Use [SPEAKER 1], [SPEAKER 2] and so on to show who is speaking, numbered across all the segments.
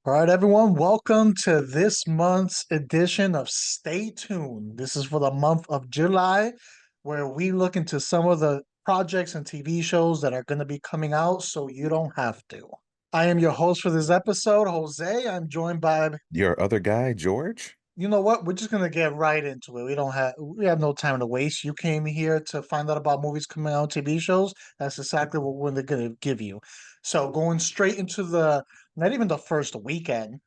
[SPEAKER 1] All right, everyone, welcome to this month's edition of Stay Tuned. This is for the month of July, where we look into some of the projects and TV shows that are going to be coming out so you don't have to. I am your host for this episode, Jose. I'm joined by,
[SPEAKER 2] Your other guy, George?
[SPEAKER 1] you know what? We're just going to get right into it. We have no time to waste. You came here to find out about movies coming out, TV shows. That's exactly what we're going to give you. So going straight into the not even the first weekend.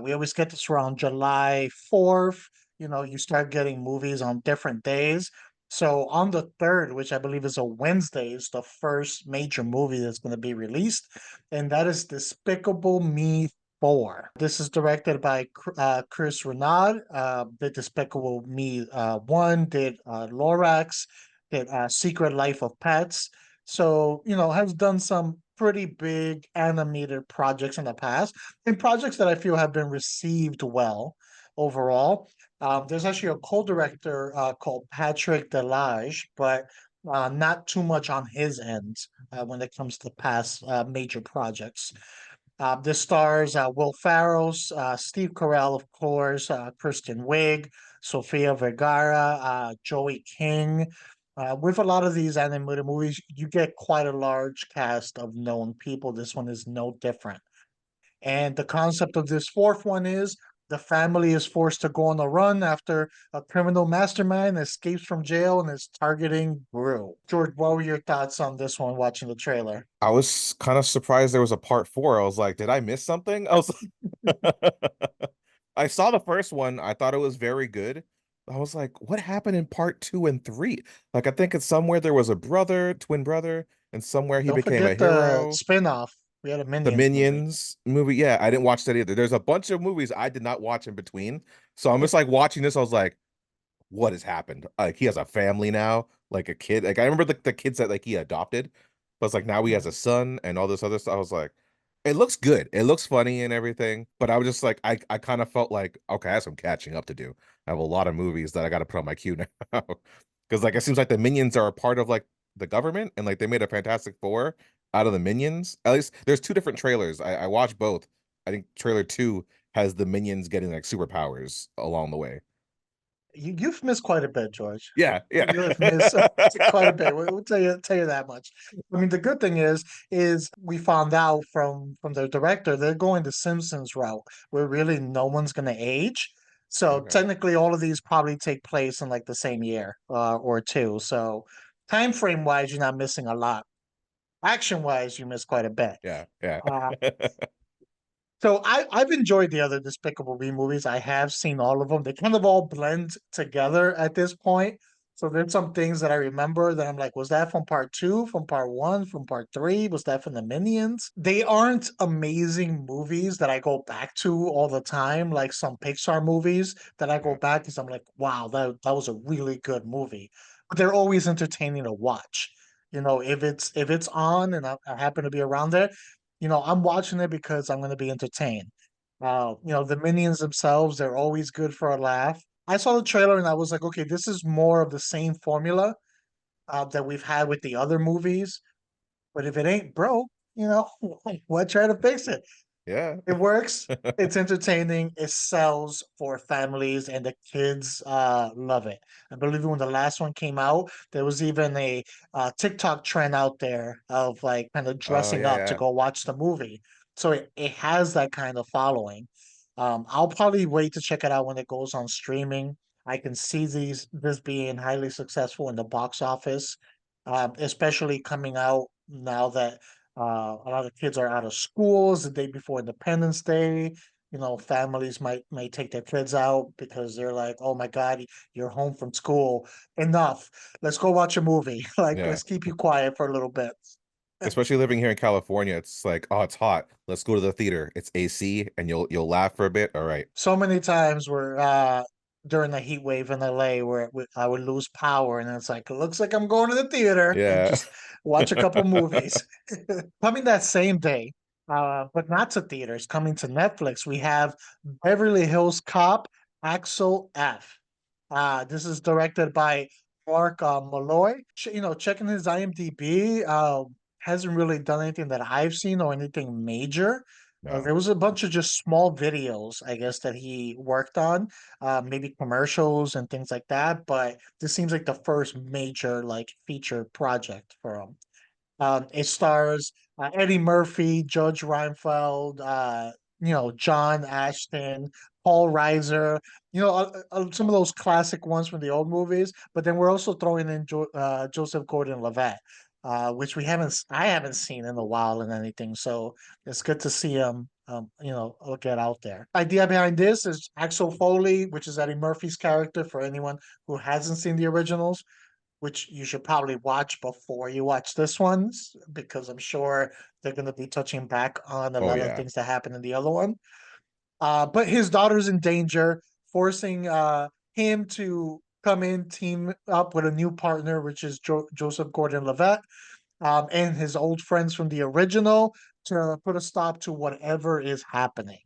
[SPEAKER 1] We always get this around July 4th. You know, you start getting movies on different days. So on the 3rd, which I believe is a Wednesday, is the first major movie that's going to be released, and that is Despicable Me 4. This is directed by Chris Renaud. The Despicable Me 1, did Lorax, did Secret Life of Pets. So, you know, has done some pretty big animated projects in the past and projects that I feel have been received well overall. There's actually a co-director called Patrick Delage, but not too much on his end when it comes to past major projects. This stars Will Ferrell, Steve Carell, of course, Kristen Wiig, Sofia Vergara, Joey King. With a lot of these animated movies, you get quite a large cast of known people. This one is no different. And the concept of this fourth one is the family is forced to go on a run after a criminal mastermind escapes from jail and is targeting Gru. George, what were your thoughts on this one watching the trailer?
[SPEAKER 2] I was kind of surprised there was a part four. I was like, did I miss something? I saw the first one. I thought it was very good. I was like, what happened in part two and three? Like, I think it's somewhere there was a brother, twin brother, and somewhere he
[SPEAKER 1] Don't
[SPEAKER 2] became a
[SPEAKER 1] forget the
[SPEAKER 2] hero.
[SPEAKER 1] spin-off. We had a
[SPEAKER 2] The
[SPEAKER 1] Minions movie.
[SPEAKER 2] Minions movie. Yeah, I didn't watch that either. There's a bunch of movies I did not watch in between. So I'm just like watching this. I was like, what has happened? Like he has a family now, like a kid. Like I remember the kids that like he adopted, but it's like now he has a son and all this other stuff. I was like, it looks good. It looks funny and everything. But I was just like, I kind of felt like, okay, I have some catching up to do. I have a lot of movies that I got to put on my queue now. Because like it seems like the Minions are a part of like the government and like they made a Fantastic Four out of the Minions. At least there's two different trailers. I watched both. I think trailer two has the Minions getting like superpowers along the way.
[SPEAKER 1] You've missed quite a bit, George.
[SPEAKER 2] Yeah, yeah.
[SPEAKER 1] You have missed quite a bit. We'll tell you that much. I mean, the good thing is we found out from the director they're going the Simpsons route, where really no one's going to age. So
[SPEAKER 2] Okay.
[SPEAKER 1] technically, all of these probably take place in like the same year or two. So time frame wise, you're not missing a lot. Action wise, you miss quite a bit.
[SPEAKER 2] Yeah, yeah.
[SPEAKER 1] Uh, So I've enjoyed the other Despicable Me movies. I have seen all of them. They kind of all blend together at this point. So there's some things that I remember that I'm like, was that from part two, from part one, from part three? Was that from the Minions? They aren't amazing movies that I go back to all the time, like some Pixar movies that I go
[SPEAKER 2] Yeah.
[SPEAKER 1] back because I'm like, wow, that was a really good movie. But they're always entertaining to watch. You know, if it's on and I happen to be around there, you know, I'm watching it because I'm going to be entertained. You know, the minions themselves, they're always good for a laugh. I saw the trailer and I was like, okay, this is more of the same formula that we've had with the other movies. But if it ain't broke, you know, why try to fix it?
[SPEAKER 2] Yeah.
[SPEAKER 1] It works. It's entertaining. It sells for families, and the kids love it. I believe when the last one came out, there was even a TikTok trend out there of like kind of
[SPEAKER 2] Oh,
[SPEAKER 1] dressing
[SPEAKER 2] yeah,
[SPEAKER 1] up to
[SPEAKER 2] yeah.
[SPEAKER 1] go watch the movie. So it has that kind of following. I'll probably wait to check it out when it goes on streaming. I can see this being highly successful in the box office, especially coming out now that a lot of kids are out of schools the day before Independence Day. You know, families might take their kids out because they're like, "Oh my God, you're home from school. Enough. Let's go watch a movie. Like,
[SPEAKER 2] Yeah.
[SPEAKER 1] let's keep you quiet for a little bit."
[SPEAKER 2] Especially living here in California, it's like, oh, it's hot. Let's go to the theater. It's AC and you'll laugh for a bit. All right.
[SPEAKER 1] So many times where during the heat wave in LA where I would lose power, and it's like, it looks like I'm going to the theater and
[SPEAKER 2] Yeah.
[SPEAKER 1] just watch a couple movies. Coming that same day, but not to theaters, coming to Netflix, we have Beverly Hills Cop, Axel F. This is directed by Mark Malloy. You know, checking his IMDb, hasn't really done anything that I've seen or anything major.
[SPEAKER 2] No.
[SPEAKER 1] There was a bunch of just small videos, I guess, that he worked on, maybe commercials and things like that. But this seems like the first major like feature project for him. It stars Eddie Murphy, Judge Reinfeld, John Ashton, Paul Reiser, some of those classic ones from the old movies. But then we're also throwing in Joseph Gordon-Levitt, which I haven't seen in a while in anything. So it's good to see him, get out there. Idea behind this is Axel Foley, which is Eddie Murphy's character for anyone who hasn't seen the originals, which you should probably watch before you watch this one, because I'm sure they're going to be touching back on a
[SPEAKER 2] Oh
[SPEAKER 1] lot of
[SPEAKER 2] yeah.
[SPEAKER 1] things that happened in the other one. But his daughter's in danger, forcing him to come in, team up with a new partner, which is Joseph Gordon-Levitt, and his old friends from the original to put a stop to whatever is happening.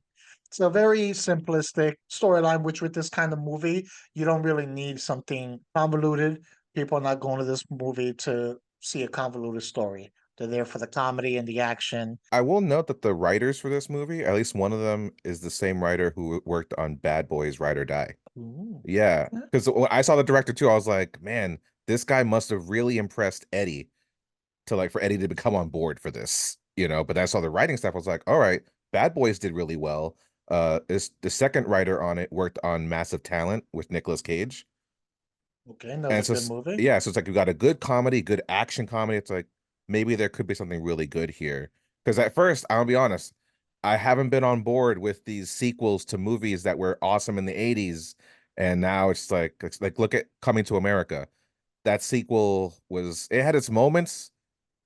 [SPEAKER 1] It's a very simplistic storyline, which with this kind of movie, you don't really need something convoluted. People are not going to this movie to see a convoluted story. They're there for the comedy and the action.
[SPEAKER 2] I will note that the writers for this movie, at least one of them, is the same writer who worked on Bad Boys Ride or Die.
[SPEAKER 1] Ooh.
[SPEAKER 2] Yeah,
[SPEAKER 1] Yeah.
[SPEAKER 2] because when I saw the director too, I was like, man, this guy must have really impressed Eddie to like for Eddie to become on board for this, you know. But then I saw the writing stuff, I was like, all right, Bad Boys did really well. Is the second writer on it worked on Massive Talent with Nicolas Cage.
[SPEAKER 1] Okay, another
[SPEAKER 2] And so
[SPEAKER 1] good movie.
[SPEAKER 2] yeah, so it's like you got a good comedy, good action comedy. It's like maybe there could be something really good here. Because at first, I'll be honest, I haven't been on board with these sequels to movies that were awesome in the 80s. And now it's like look at Coming to America. That sequel it had its moments,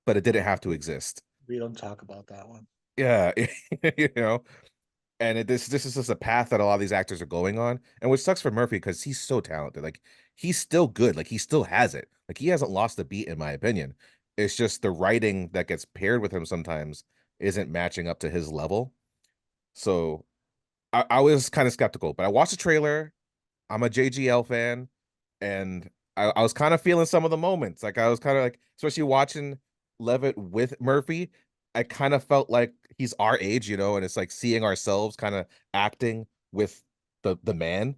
[SPEAKER 2] but it didn't have to exist.
[SPEAKER 1] We don't talk about that one.
[SPEAKER 2] Yeah, you know, and this is just a path that a lot of these actors are going on, and which sucks for Murphy because he's so talented. Like he's still good. Like he still has it. Like he hasn't lost a beat in my opinion. It's just the writing that gets paired with him sometimes isn't matching up to his level. So I was kind of skeptical, but I watched the trailer. I'm a JGL fan, and I was kind of feeling some of the moments. Like I was kind of like, especially watching Levitt with Murphy, I kind of felt like he's our age, you know, and it's like seeing ourselves kind of acting with the man.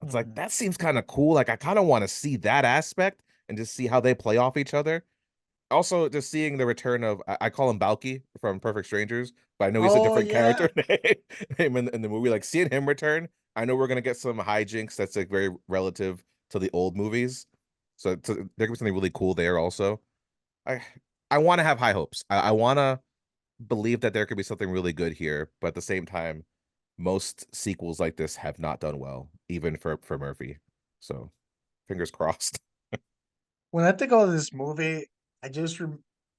[SPEAKER 2] It's like
[SPEAKER 1] Mhm.
[SPEAKER 2] that seems kind of cool. Like I kind of want to see that aspect and just see how they play off each other. Also, just seeing the return of I call him Balky from Perfect Strangers, but I know he's a
[SPEAKER 1] Oh
[SPEAKER 2] different
[SPEAKER 1] yeah,
[SPEAKER 2] character name in the movie. Like seeing him return, I know we're gonna get some hijinks that's like very relative to the old movies. So there could be something really cool there also. I I want to have high hopes. I want to believe that there could be something really good here, but at the same time, most sequels like this have not done well, even for Murphy. So fingers crossed.
[SPEAKER 1] when I think of this movie, I just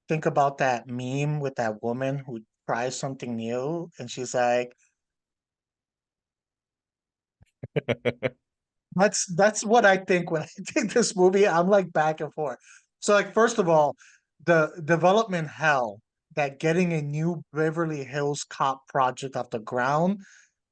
[SPEAKER 1] think about that meme with that woman who tries something new, and she's like, that's what I think when I think this movie. I'm like back and forth. So like first of all, the development hell that getting a new Beverly Hills Cop project off the ground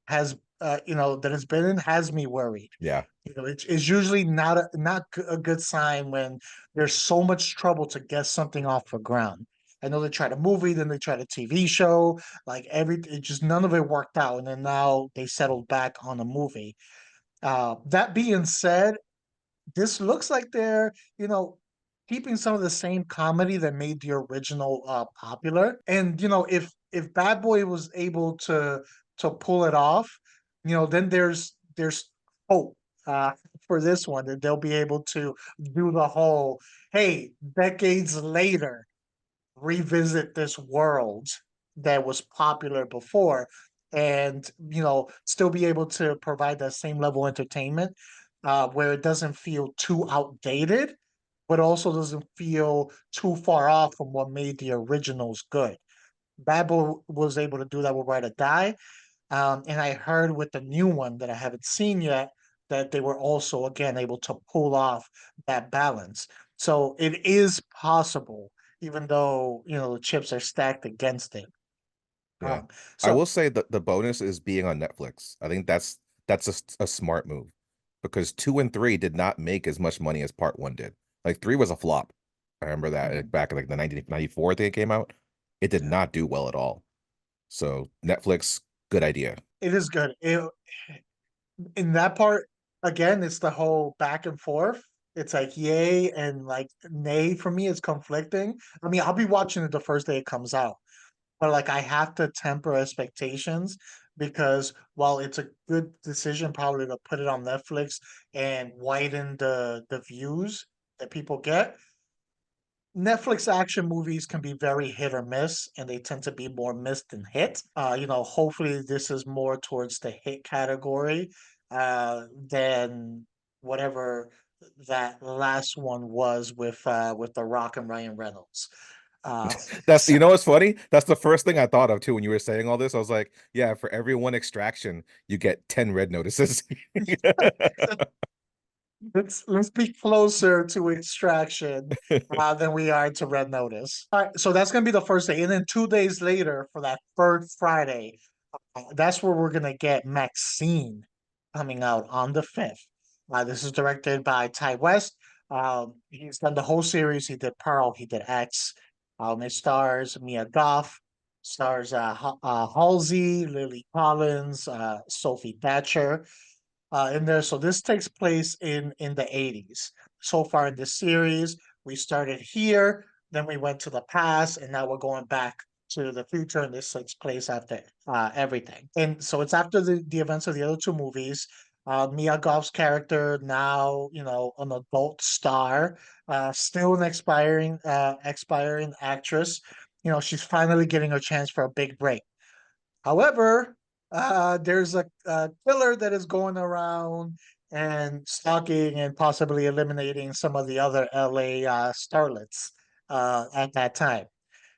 [SPEAKER 1] has that has been in has me worried.
[SPEAKER 2] Yeah,
[SPEAKER 1] It's usually not a good sign when there's so much trouble to get something off the ground. I know they tried a movie, then they tried a TV show, like it just none of it worked out, and then now they settled back on a movie. That being said, this looks like they're, keeping some of the same comedy that made the original popular. And if Bad Boy was able to pull it off, then there's hope for this one that they'll be able to do the whole, hey, decades later, revisit this world that was popular before, and still be able to provide that same level of entertainment, where it doesn't feel too outdated but also doesn't feel too far off from what made the originals good. Babel was able to do that with Ride or Die, and I heard with the new one that I haven't seen yet that they were also again able to pull off that balance. So it is possible, even though the chips are stacked against it.
[SPEAKER 2] yeah. I
[SPEAKER 1] So
[SPEAKER 2] will say that the bonus is being on Netflix. I think that's a smart move because two and three did not make as much money as part one did. Like three was a flop. I remember that
[SPEAKER 1] mhm,
[SPEAKER 2] back in like the 1994 thing it came out. It did
[SPEAKER 1] yeah.
[SPEAKER 2] not do well at all. So Netflix, good idea.
[SPEAKER 1] It is good. In that part, again, it's the whole back and forth. It's like yay and like nay for me. It's conflicting. I mean, I'll be watching it the first day it comes out, but like I have to temper expectations because while it's a good decision probably to put it on Netflix and widen the views that people get, Netflix action movies can be very hit or miss, and they tend to be more miss than hit. Hopefully this is more towards the hit category than whatever that last one was with The Rock and Ryan Reynolds. Uh,
[SPEAKER 2] That's,
[SPEAKER 1] so,
[SPEAKER 2] you know what's funny? That's the first thing I thought of too when you were saying all this. I was like, yeah, for every one extraction, you get 10 red notices.
[SPEAKER 1] let's be closer to Extraction than we are to Red Notice. All right, so that's gonna be the first day, and then 2 days later for that third Friday, that's where we're gonna get MaXXXine coming out on the 5th. This is directed by Ty West. He's done the whole series. He did Pearl. He did X. It stars Mia Goth, stars Halsey, Lily Collins, Sophie Thatcher in there. So this takes place in the 80s. So far in this series, we started here, then we went to the past, and now we're going back to the future, and this takes place after everything. And so it's after the events of the other two movies. Mia Goth's character now, an adult star, still an expiring actress. She's finally getting a chance for a big break. However, there's a killer that is going around and stalking and possibly eliminating some of the other LA starlets at that time.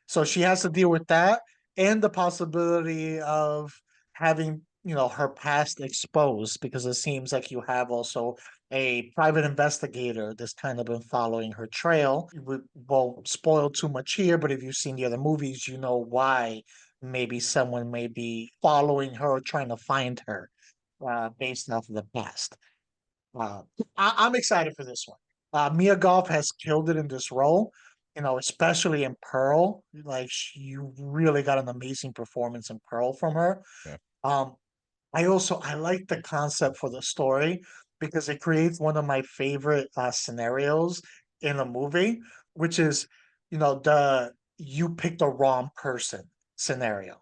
[SPEAKER 1] So she has to deal with that and the possibility of having, her past exposed because it seems like you have also a private investigator that's kind of been following her trail. We won't spoil too much here, but if you've seen the other movies, you know why maybe someone may be following her or trying to find her based off of the past. Uh, I'm excited for this one. Mia Goth has killed it in this role, especially in Pearl. Like you really got an amazing performance in Pearl from her.
[SPEAKER 2] Yeah.
[SPEAKER 1] Um, I like the concept for the story because it creates one of my favorite scenarios in a movie, which is, the you picked the wrong person scenario.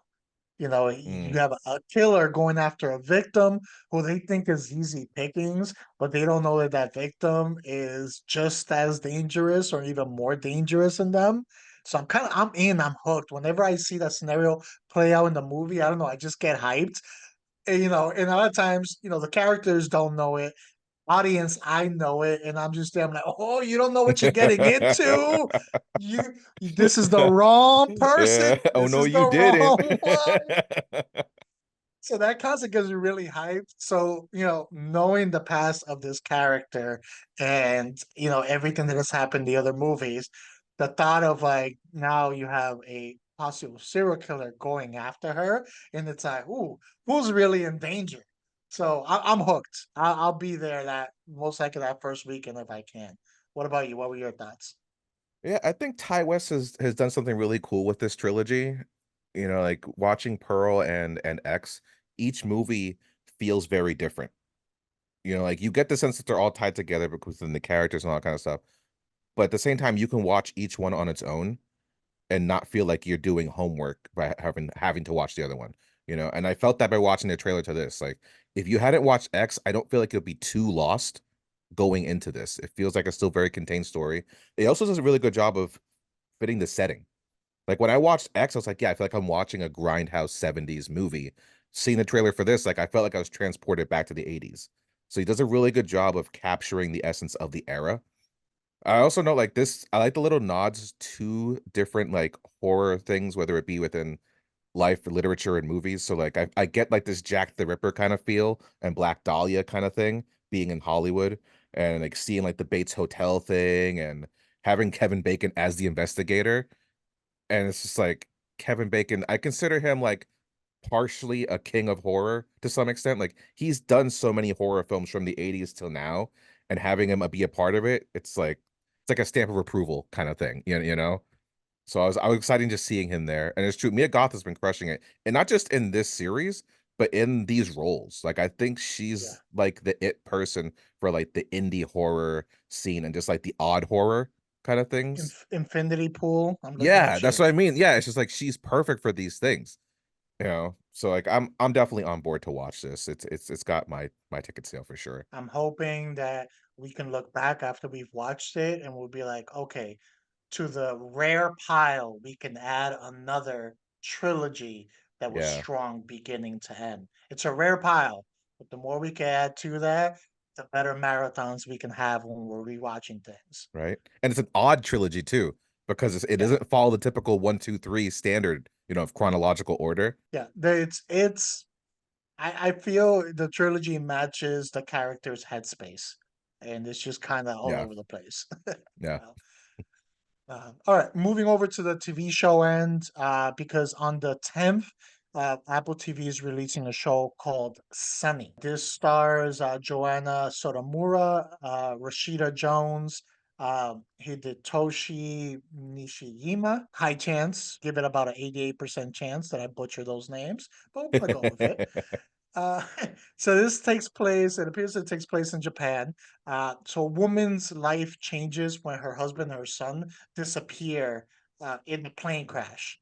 [SPEAKER 1] You
[SPEAKER 2] Mm.
[SPEAKER 1] have a killer going after a victim who they think is easy pickings, but they don't know that that victim is just as dangerous or even more dangerous than them. So I'm hooked. Whenever I see that scenario play out in the movie, I don't know, I just get hyped. And a lot of times, the characters don't know it. Audience, I know it, and I'm just there. I'm like, oh, you don't know what you're getting into. You, this is the wrong person.
[SPEAKER 2] Yeah. Oh
[SPEAKER 1] This
[SPEAKER 2] no,
[SPEAKER 1] is the
[SPEAKER 2] you didn't.
[SPEAKER 1] wrong one. So that concept gets me really hyped. So, knowing the past of this character and, everything that has happened in the other movies, the thought of like now you have a possible serial killer going after her, and it's like, ooh, who's really in danger? So I'm hooked. I'll be there that most likely that first weekend if I can. What about you? What were your thoughts?
[SPEAKER 2] Yeah, I think Ty West has done something really cool with this trilogy. Like watching Pearl and X, each movie feels very different. Like you get the sense that they're all tied together because within the characters and all that kind of stuff. But at the same time, you can watch each one on its own and not feel like you're doing homework by having to watch the other one. And I felt that by watching the trailer to this. Like, if you hadn't watched X, I don't feel like you'll be too lost going into this. It feels like a still very contained story. It also does a really good job of fitting the setting. Like when I watched X, I was like, yeah, I feel like I'm watching a grindhouse 70s movie. Seeing the trailer for this, like I felt like I was transported back to the 80s. So he does a really good job of capturing the essence of the era. I also know like this, I like the little nods to different like horror things, whether it be within life, literature, and movies. So like I get like this Jack the Ripper kind of feel and Black Dahlia kind of thing being in Hollywood and like seeing like the Bates Hotel thing and having Kevin Bacon as the investigator. And it's just like Kevin Bacon, I consider him like partially a king of horror to some extent. Like he's done so many horror films from the 80s till now, and having him be a part of it, it's like a stamp of approval kind of thing, you know? So I was excited just seeing him there. And it's true, Mia Goth has been crushing it. And not just in this series, but in these roles. Like I think
[SPEAKER 1] Yeah.
[SPEAKER 2] she's like the it person for like the indie horror scene and just like the odd horror kind of things.
[SPEAKER 1] Infinity Pool. I'm looking
[SPEAKER 2] Yeah,
[SPEAKER 1] at
[SPEAKER 2] that's
[SPEAKER 1] you.
[SPEAKER 2] what I mean. Yeah, it's just like she's perfect for these things, you know. So like I'm definitely on board to watch this. It's got my ticket sale for sure.
[SPEAKER 1] I'm hoping that we can look back after we've watched it and we'll be like, okay, to the rare pile, we can add another trilogy that was
[SPEAKER 2] Yeah,
[SPEAKER 1] strong beginning to end. It's a rare pile, but the more we can add to that, the better marathons we can have when we're rewatching things.
[SPEAKER 2] right. And it's an odd trilogy too, because it
[SPEAKER 1] Yeah,
[SPEAKER 2] doesn't follow the typical one, two, three standard, of chronological order.
[SPEAKER 1] yeah. It's I feel the trilogy matches the character's headspace, and it's just kind of all
[SPEAKER 2] Yeah,
[SPEAKER 1] over the place.
[SPEAKER 2] yeah.
[SPEAKER 1] Well, all right, moving over to the TV show end, because on the 10th, Apple TV is releasing a show called Sunny. This stars Joanna Sotomura, Rashida Jones, Hidetoshi Nishiyama. High chance, give it about an 88% chance that I butcher those names, but we're gonna go with it. Uh, so this takes place, it appears it takes place in Japan. So a woman's life changes when her husband and her son disappear in the plane crash.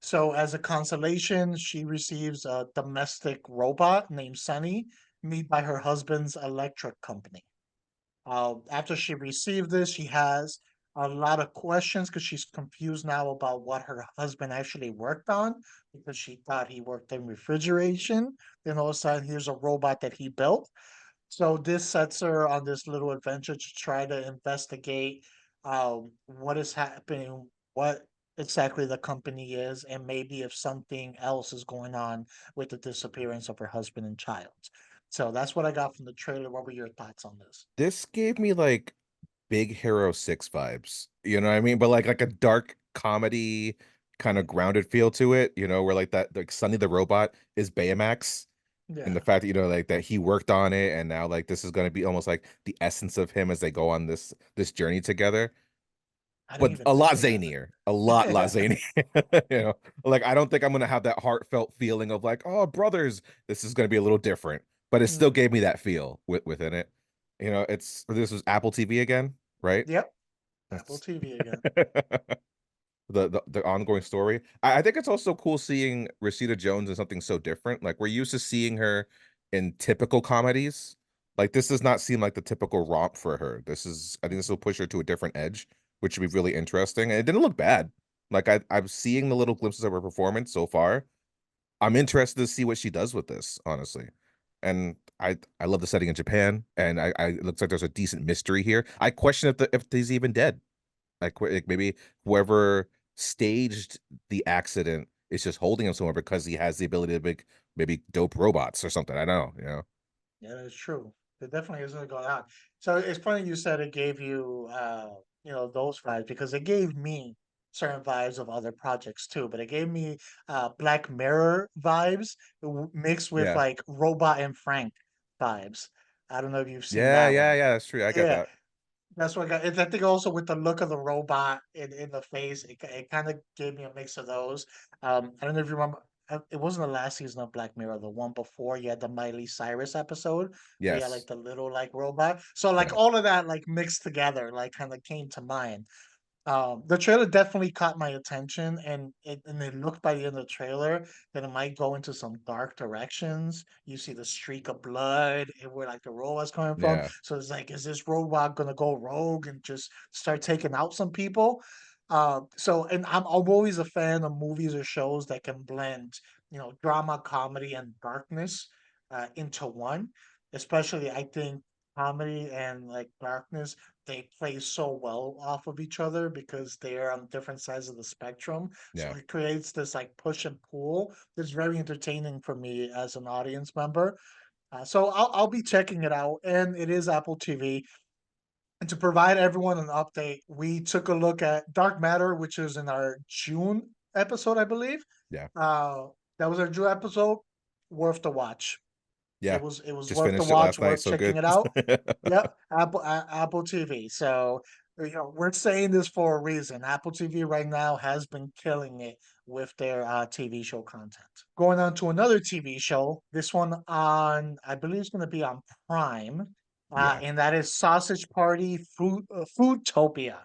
[SPEAKER 1] So as a consolation, she receives a domestic robot named Sunny, made by her husband's electric company. After she received this, she has a lot of questions because she's confused now about what her husband actually worked on because she thought he worked in refrigeration. Then all of a sudden, here's a robot that he built. So this sets her on this little adventure to try to investigate what is happening, what exactly the company is, and maybe if something else is going on with the disappearance of her husband and child. So that's what I got from the trailer. What were your thoughts on this?
[SPEAKER 2] This gave me like Big Hero 6 vibes. You know what I mean? But like a dark comedy kind of grounded feel to it, where like that like Sonny the robot is Baymax. And the
[SPEAKER 1] Yeah,
[SPEAKER 2] fact that like that he worked on it and now like this is going to be almost like the essence of him as they go on this journey together,
[SPEAKER 1] I didn't
[SPEAKER 2] but
[SPEAKER 1] even
[SPEAKER 2] a lot
[SPEAKER 1] think of that.
[SPEAKER 2] zanier, a lot zanier. you know like I don't think I'm going to have that heartfelt feeling of like, oh brothers, this is going to be a little different, but it still
[SPEAKER 1] Mm,
[SPEAKER 2] gave me that feel within it. This was Apple TV again, right?
[SPEAKER 1] yep, Apple
[SPEAKER 2] That's
[SPEAKER 1] TV again.
[SPEAKER 2] the ongoing story. I think it's also cool seeing Rashida Jones in something so different. Like we're used to seeing her in typical comedies. Like this does not seem like the typical romp for her. I think this will push her to a different edge, which would be really interesting. And it didn't look bad. Like I'm seeing the little glimpses of her performance so far. I'm interested to see what she does with this, honestly. And I love the setting in Japan, and it looks like there's a decent mystery here. I question if he's even dead. Like maybe whoever staged the accident is just holding him somewhere because he has the ability to make maybe dope robots or something. I don't know.
[SPEAKER 1] Yeah, that's true. It definitely isn't going on. So it's funny you said it gave you, those vibes because it gave me certain vibes of other projects too. But it gave me Black Mirror vibes mixed with
[SPEAKER 2] Yeah.
[SPEAKER 1] like Robot and Frank vibes. I don't know if you've seen
[SPEAKER 2] Yeah,
[SPEAKER 1] that
[SPEAKER 2] yeah,
[SPEAKER 1] one.
[SPEAKER 2] yeah, that's true. I get
[SPEAKER 1] Yeah,
[SPEAKER 2] that.
[SPEAKER 1] that's what I got. I think also with the look of the robot in the face, it kind of gave me a mix of those. I don't know if you remember. It wasn't the last season of Black Mirror, the one before. You had the Miley Cyrus episode where you had like
[SPEAKER 2] Yes.
[SPEAKER 1] the little like robot. So like
[SPEAKER 2] Yeah.
[SPEAKER 1] all of that like mixed together, like kind of came to mind. The trailer definitely caught my attention, and it looked by the end of the trailer that it might go into some dark directions. You see the streak of blood and where like the robot's coming from.
[SPEAKER 2] Yeah.
[SPEAKER 1] So it's like, is this robot gonna go rogue and just start taking out some people? And I'm always a fan of movies or shows that can blend, drama, comedy, and darkness into one. Especially, I think comedy and like darkness they play so well off of each other because they're on different sides of the spectrum. So
[SPEAKER 2] Yeah.
[SPEAKER 1] it creates this like push and pull that's very entertaining for me as an audience member. So I'll be checking it out, and it is Apple TV. And to provide everyone an update, we took a look at Dark Matter, which is in our June episode, I believe.
[SPEAKER 2] Yeah.
[SPEAKER 1] Uh, that was our June episode. Worth the watch.
[SPEAKER 2] Yeah.
[SPEAKER 1] It was
[SPEAKER 2] Just
[SPEAKER 1] worth the
[SPEAKER 2] finished it
[SPEAKER 1] watch,
[SPEAKER 2] last night.
[SPEAKER 1] worth
[SPEAKER 2] So
[SPEAKER 1] checking
[SPEAKER 2] good.
[SPEAKER 1] it out. Yep, Apple TV. So we're saying this for a reason. Apple TV right now has been killing it with their TV show content. Going on to another TV show, this one on, I believe it's going to be on Prime,
[SPEAKER 2] Yeah.
[SPEAKER 1] and that is Sausage Party Foodtopia.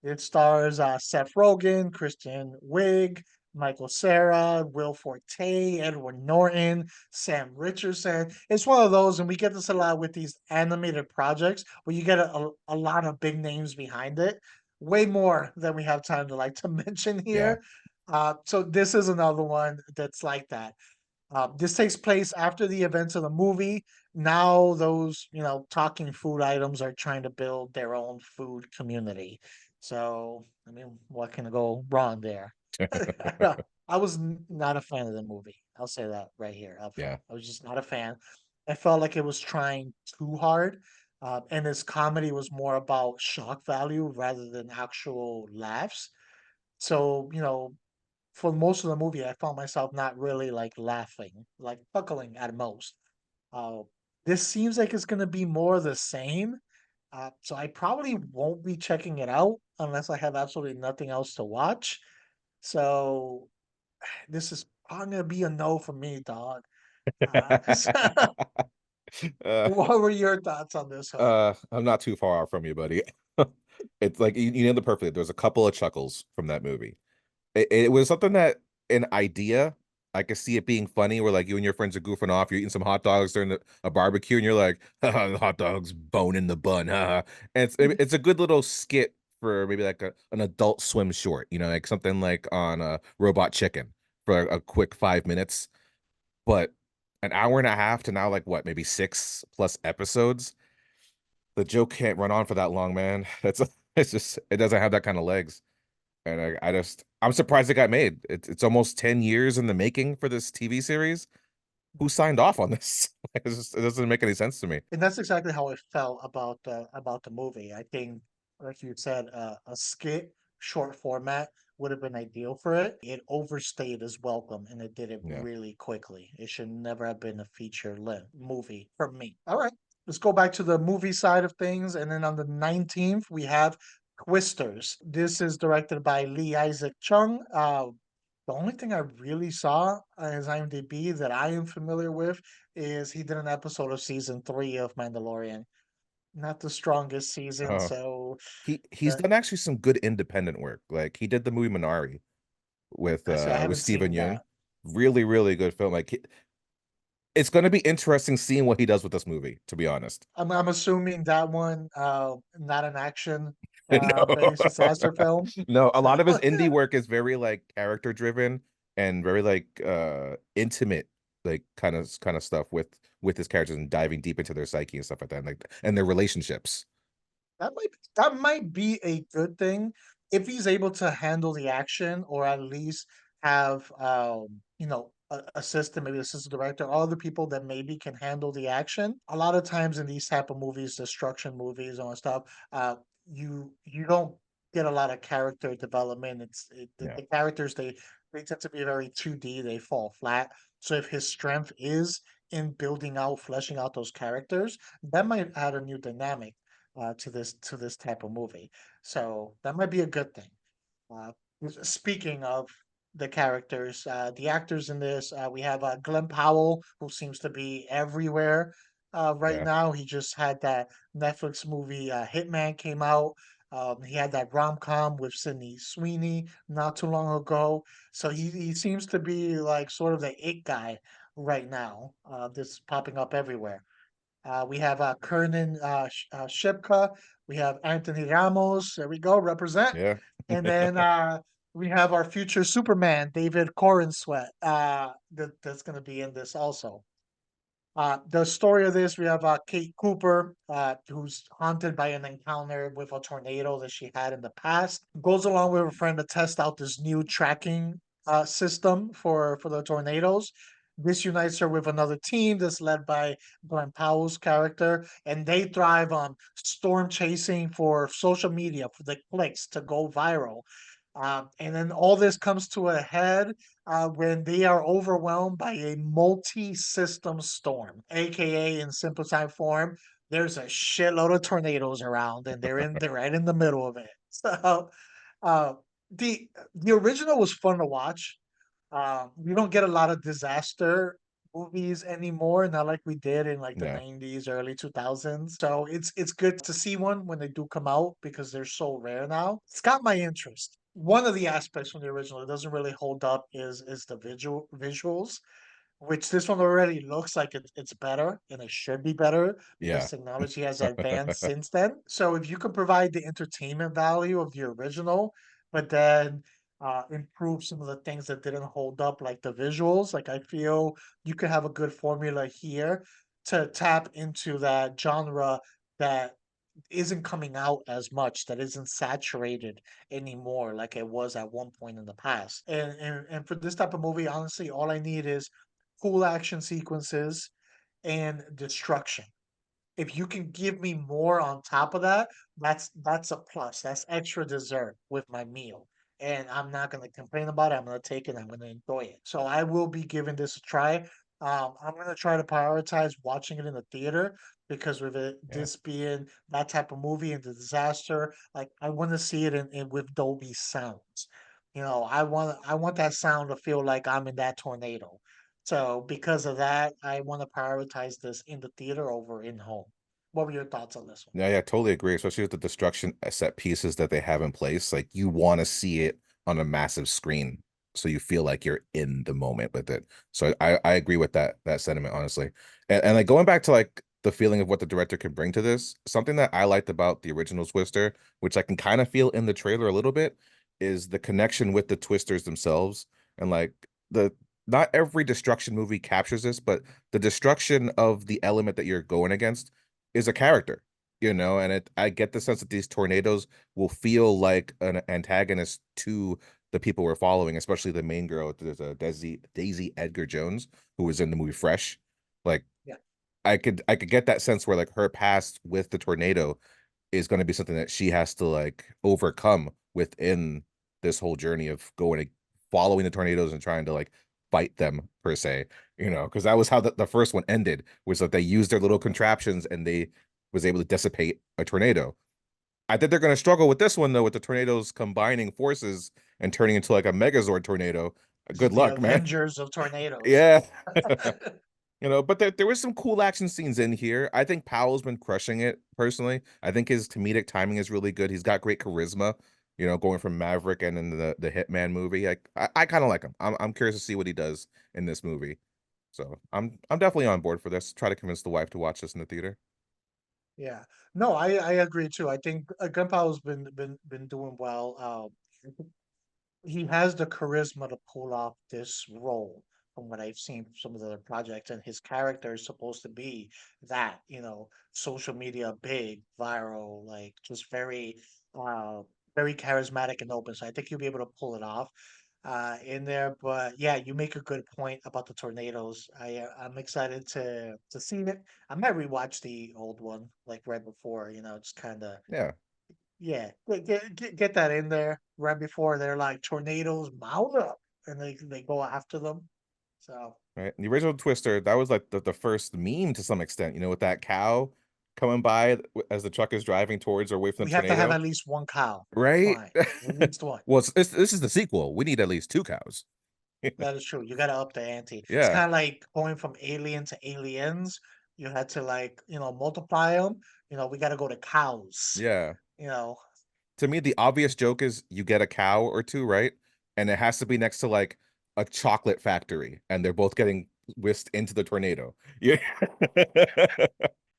[SPEAKER 1] It stars Seth Rogen, Kristen Wiig, Michael Cera, Will Forte, Edward Norton, Sam Richardson. It's one of those, and we get this a lot with these animated projects where you get a lot of big names behind it, way more than we have time to like to mention
[SPEAKER 2] Yeah.
[SPEAKER 1] here. So this is another one that's like that. This takes place after the events of the movie. Now those, talking food items are trying to build their own food community. So, I mean, what can go wrong there? I was not a fan of the movie. I'll say that right here up front.
[SPEAKER 2] Yeah.
[SPEAKER 1] I was just not a fan. I felt like it was trying too hard. And its comedy was more about shock value rather than actual laughs. So, for most of the movie, I found myself not really like laughing, like chuckling at most. Uh, this seems like it's gonna be more of the same. So I probably won't be checking it out unless I have absolutely nothing else to watch. So this is probably gonna be a no for me, dog. So
[SPEAKER 2] uh,
[SPEAKER 1] what were your thoughts on this one?
[SPEAKER 2] I'm not too far off from you, buddy. It's like you nailed it perfectly. There's a couple of chuckles from that movie. It was something that an idea. I could see it being funny where like you and your friends are goofing off, you're eating some hot dogs during a barbecue, and you're like, haha, the hot dogs bone in the bun, haha. And it's a good little skit for maybe like an adult swim short, like something like on Robot Chicken for a quick 5 minutes. But an hour and a half to now like what, maybe 6+ episodes. The joke can't run on for that long, man. It's just it doesn't have that kind of legs. And I'm surprised it got made. It's almost 10 years in the making for this TV series. Who signed off on this? It doesn't make any sense to me.
[SPEAKER 1] And that's exactly how I felt about the movie. I think, like you said, a skit, short format would have been ideal for it. It overstayed its welcome, and it did it
[SPEAKER 2] Yeah.
[SPEAKER 1] really quickly. It should never have been a feature length movie for me. All right, let's go back to the movie side of things, and then on the 19th we have Twisters. This is directed by Lee Isaac Chung. The only thing I really saw on his IMDb that I am familiar with is he did an episode of season 3 of Mandalorian. Not the strongest season,
[SPEAKER 2] Uh,
[SPEAKER 1] so
[SPEAKER 2] he's
[SPEAKER 1] uh,
[SPEAKER 2] done actually some good independent work. Like he did the movie Minari
[SPEAKER 1] I
[SPEAKER 2] with
[SPEAKER 1] haven't
[SPEAKER 2] Stephen
[SPEAKER 1] seen
[SPEAKER 2] Yeun.
[SPEAKER 1] that.
[SPEAKER 2] Really, really good film. It's going to be interesting seeing what he does with this movie, to be honest.
[SPEAKER 1] I'm assuming that one, not an action
[SPEAKER 2] No.
[SPEAKER 1] based disaster film.
[SPEAKER 2] No, a lot of his indie work is very like character driven and very like intimate, like kind of stuff with his characters and diving deep into their psyche and stuff like that, and their relationships.
[SPEAKER 1] That might be a good thing if he's able to handle the action or at least have assistant, maybe assistant director, all the people that maybe can handle the action. A lot of times in these type of movies, destruction movies and stuff, you don't get a lot of character development.
[SPEAKER 2] Yeah.
[SPEAKER 1] The characters they tend to be very 2D, they fall flat. So if his strength is in building out, fleshing out those characters, that might add a new dynamic to this type of movie. So that might be a good thing. Uh, Speaking of the characters, the actors in this, we have Glenn Powell, who seems to be everywhere right
[SPEAKER 2] Yeah.
[SPEAKER 1] now. He just had that Netflix movie Hitman came out. He had that rom-com with Sydney Sweeney not too long ago. So he seems to be like sort of the it guy right now. This popping up everywhere. We have Kernan Shipka. We have Anthony Ramos. There we go, represent.
[SPEAKER 2] Yeah.
[SPEAKER 1] And then we have our future Superman, David Corn Sweat. That's going to be in this also. The story of this, we have Kate Cooper, who's haunted by an encounter with a tornado that she had in the past. Goes along with her friend to test out this new tracking system for the tornadoes. This unites her with another team that's led by Glenn Powell's character, and they thrive on storm chasing for social media, for the clicks to go viral. And then all this comes to a head when they are overwhelmed by a multi-system storm, aka in simplified form, there's a shitload of tornadoes around, and they're right in the middle of it. So, uh, the original was fun to watch. We don't get a lot of disaster movies anymore, not like we did in like the
[SPEAKER 2] Yeah,
[SPEAKER 1] 90s, early 2000s. So it's good to see one when they do come out because they're so rare now. It's got my interest. One of the aspects from the original that doesn't really hold up is the visuals, which this one already looks like it's better and it should be better because
[SPEAKER 2] yeah,
[SPEAKER 1] technology has advanced since then. So if you can provide the entertainment value of the original, but then improve some of the things that didn't hold up, like the visuals, like I feel you could have a good formula here to tap into that genre that isn't coming out as much, that isn't saturated anymore like it was at one point in the past. And for this type of movie, honestly, all I need is cool action sequences and destruction. If you can give me more on top of that, that's a plus. That's extra dessert with my meal. And I'm not gonna complain about it. I'm gonna take it. I'm gonna enjoy it. So I will be giving this a try. I'm gonna try to prioritize watching it in the theater because with it
[SPEAKER 2] yeah.
[SPEAKER 1] this being that type of movie and the disaster, like I want to see it in with Dolby sounds. I want that sound to feel like I'm in that tornado. So because of that, I want to prioritize this in the theater over in home. What were your thoughts on this one?
[SPEAKER 2] Yeah, yeah, totally agree. Especially with the destruction set pieces that they have in place. Like you want to see it on a massive screen, so you feel like you're in the moment with it. So I agree with that sentiment, honestly. And like going back to like the feeling of what the director can bring to this, something that I liked about the original Twister, which I can kind of feel in the trailer a little bit, is the connection with the Twisters themselves. And like the not every destruction movie captures this, but the destruction of the element that you're going against is a character, and I get the sense that these tornadoes will feel like an antagonist to the people we're following, especially the main girl. There's a Daisy Edgar Jones who was in the movie Fresh. Like
[SPEAKER 1] Yeah.
[SPEAKER 2] I could get that sense where like her past with the tornado is going to be something that she has to like overcome within this whole journey of going to following the tornadoes and trying to like fight them per se, because that was how the first one ended, was that they used their little contraptions and they was able to dissipate a tornado. I think they're going to struggle with this one though, with the tornadoes combining forces and turning into like a megazord tornado.
[SPEAKER 1] This is
[SPEAKER 2] Good
[SPEAKER 1] the
[SPEAKER 2] luck, man.
[SPEAKER 1] Avengers of tornadoes.
[SPEAKER 2] Yeah. But there was some cool action scenes in here. I think Powell's been crushing it personally. I think his comedic timing is really good. He's got great charisma, going from Maverick and then the Hitman movie. I kind of like him. I'm curious to see what he does in this movie. So I'm definitely on board for this. Try to convince the wife to watch this in the theater.
[SPEAKER 1] Yeah. No, I agree too. I think Gunpowder's been doing well. He has the charisma to pull off this role from what I've seen from some of the other projects, and his character is supposed to be that, social media big, viral, like just uh very charismatic and open. So I think he'll be able to pull it off in there. But yeah, you make a good point about the tornadoes. I'm excited to see it. I might rewatch the old one like right before, just kind of
[SPEAKER 2] Yeah.
[SPEAKER 1] yeah, get that in there right before they're like tornadoes mount up and they go after them. So
[SPEAKER 2] Right. The original Twister, that was like the first meme to some extent, with that cow coming by as the truck is driving towards or away from
[SPEAKER 1] we
[SPEAKER 2] the
[SPEAKER 1] have to have
[SPEAKER 2] tornado.
[SPEAKER 1] at least one cow.
[SPEAKER 2] Right?
[SPEAKER 1] Fine. At least one.
[SPEAKER 2] Well, this is the sequel. We need at least two cows.
[SPEAKER 1] That is true. You gotta up the ante. It's
[SPEAKER 2] Yeah.
[SPEAKER 1] kind of like going from alien to aliens. You had to like, multiply them. We gotta go to cows.
[SPEAKER 2] Yeah.
[SPEAKER 1] You know,
[SPEAKER 2] To me, the obvious joke is you get a cow or two, right? And it has to be next to like a chocolate factory, and they're both getting whisked into the tornado. Yeah.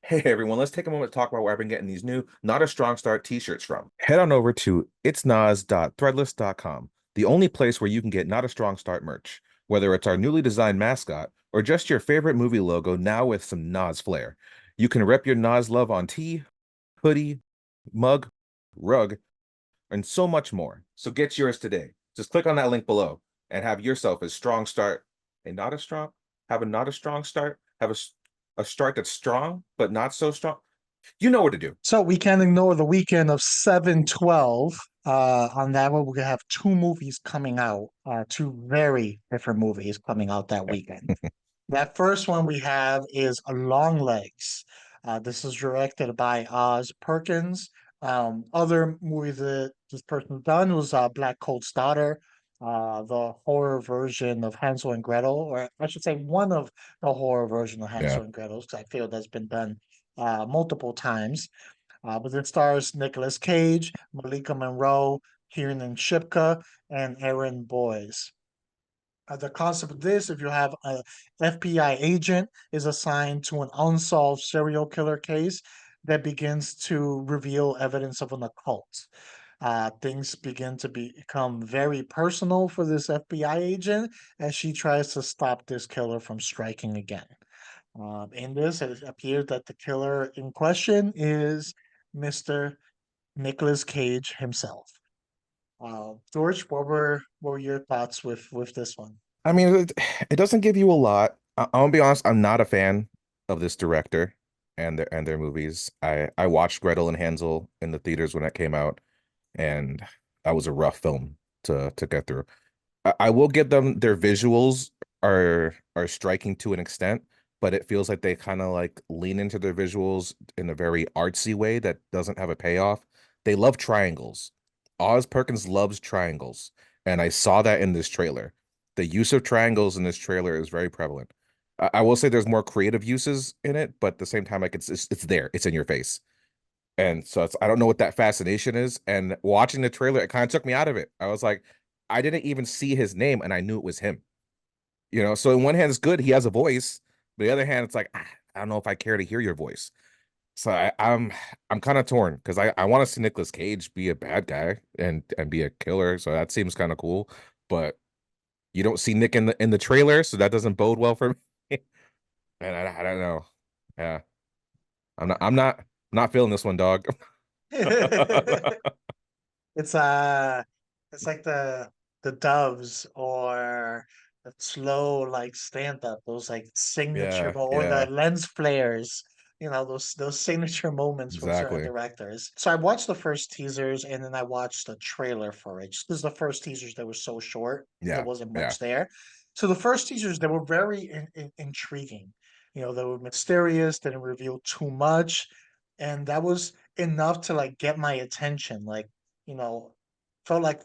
[SPEAKER 2] Hey everyone, let's take a moment to talk about where I've been getting these new Not a Strong Start t-shirts from. Head on over to itsnas.threadless.com, the only place where you can get Not a Strong Start merch, whether it's our newly designed mascot or just your favorite movie logo now with some Nas flair. You can rep your Nas love on tee, hoodie, mug, rug, and so much more. So get yours today. Just click on that link below and have yourself a strong start. And not a strong, have a not a strong start, have a start that's strong, but not so strong. You know what to do.
[SPEAKER 1] so we can't ignore the weekend of 7/12. On that one, we're gonna have two movies coming out, two very different movies coming out that weekend. That first one we have is Longlegs. This is directed by Oz Perkins. Other movies that this person done was Black Coat's Daughter, the horror version of Hansel and Gretel, or I should say one of the horror version of
[SPEAKER 2] Yeah.
[SPEAKER 1] Hansel and Gretel, because I feel that's been done multiple times. But it stars Nicolas Cage, Malika Monroe, Kiernan Shipka, and Aaron Boyce. The concept of this, if you have a FBI agent is assigned to an unsolved serial killer case that begins to reveal evidence of an occult. Things begin to become very personal for this FBI agent as she tries to stop this killer from striking again. In this, it appears that the killer in question is Mr. Nicolas Cage himself. George, what were your thoughts with this one?
[SPEAKER 2] I mean, it doesn't give you a lot. I'm gonna be honest, I'm not a fan of this director and their movies. I watched Gretel and Hansel in the theaters when that came out, and that was a rough film to get through. I will give them their visuals are striking to an extent, but it feels like they kind of like lean into their visuals in a very artsy way that doesn't have a payoff. They love triangles. Oz Perkins loves triangles, and I saw that in this trailer. The use of triangles in this trailer is very prevalent. I will say there's more creative uses in it, but at the same time, like it's there, it's in your face. And so it's I don't know what that fascination is. And watching the trailer, it kind of took me out of it. I was like, I didn't even see his name, and I knew it was him. So in one hand, it's good, he has a voice, but the other hand, it's like I don't know if I care to hear your voice. So I'm kind of torn because I want to see Nicolas Cage be a bad guy and be a killer. So that seems kind of cool. But you don't see Nick in the trailer, so that doesn't bode well for me. And I don't know. Yeah, I'm not feeling this one, dog.
[SPEAKER 1] It's it's like the doves or the slow like stand up, those like signature
[SPEAKER 2] Yeah,
[SPEAKER 1] or the
[SPEAKER 2] yeah,
[SPEAKER 1] lens flares, those signature moments from certain
[SPEAKER 2] exactly.
[SPEAKER 1] directors. So I watched the first teasers and then I watched the trailer for it. Just 'cause the first teasers they were so short, there
[SPEAKER 2] Yeah,
[SPEAKER 1] wasn't
[SPEAKER 2] yeah,
[SPEAKER 1] much there. So the first teasers they were very intriguing. They were mysterious, didn't reveal too much, and that was enough to like get my attention. Like you know, felt like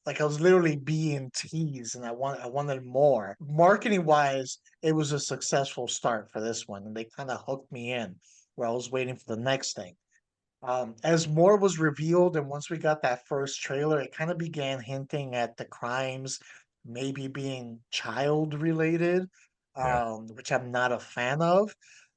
[SPEAKER 1] I was literally being teased and I wanted more. Marketing wise, it was a successful start for this one, and they kind of hooked me in where I was waiting for the next thing. As more was revealed, and once we got that first trailer, it kind of began hinting at the crimes maybe being child related,
[SPEAKER 2] yeah,
[SPEAKER 1] which I'm not a fan of.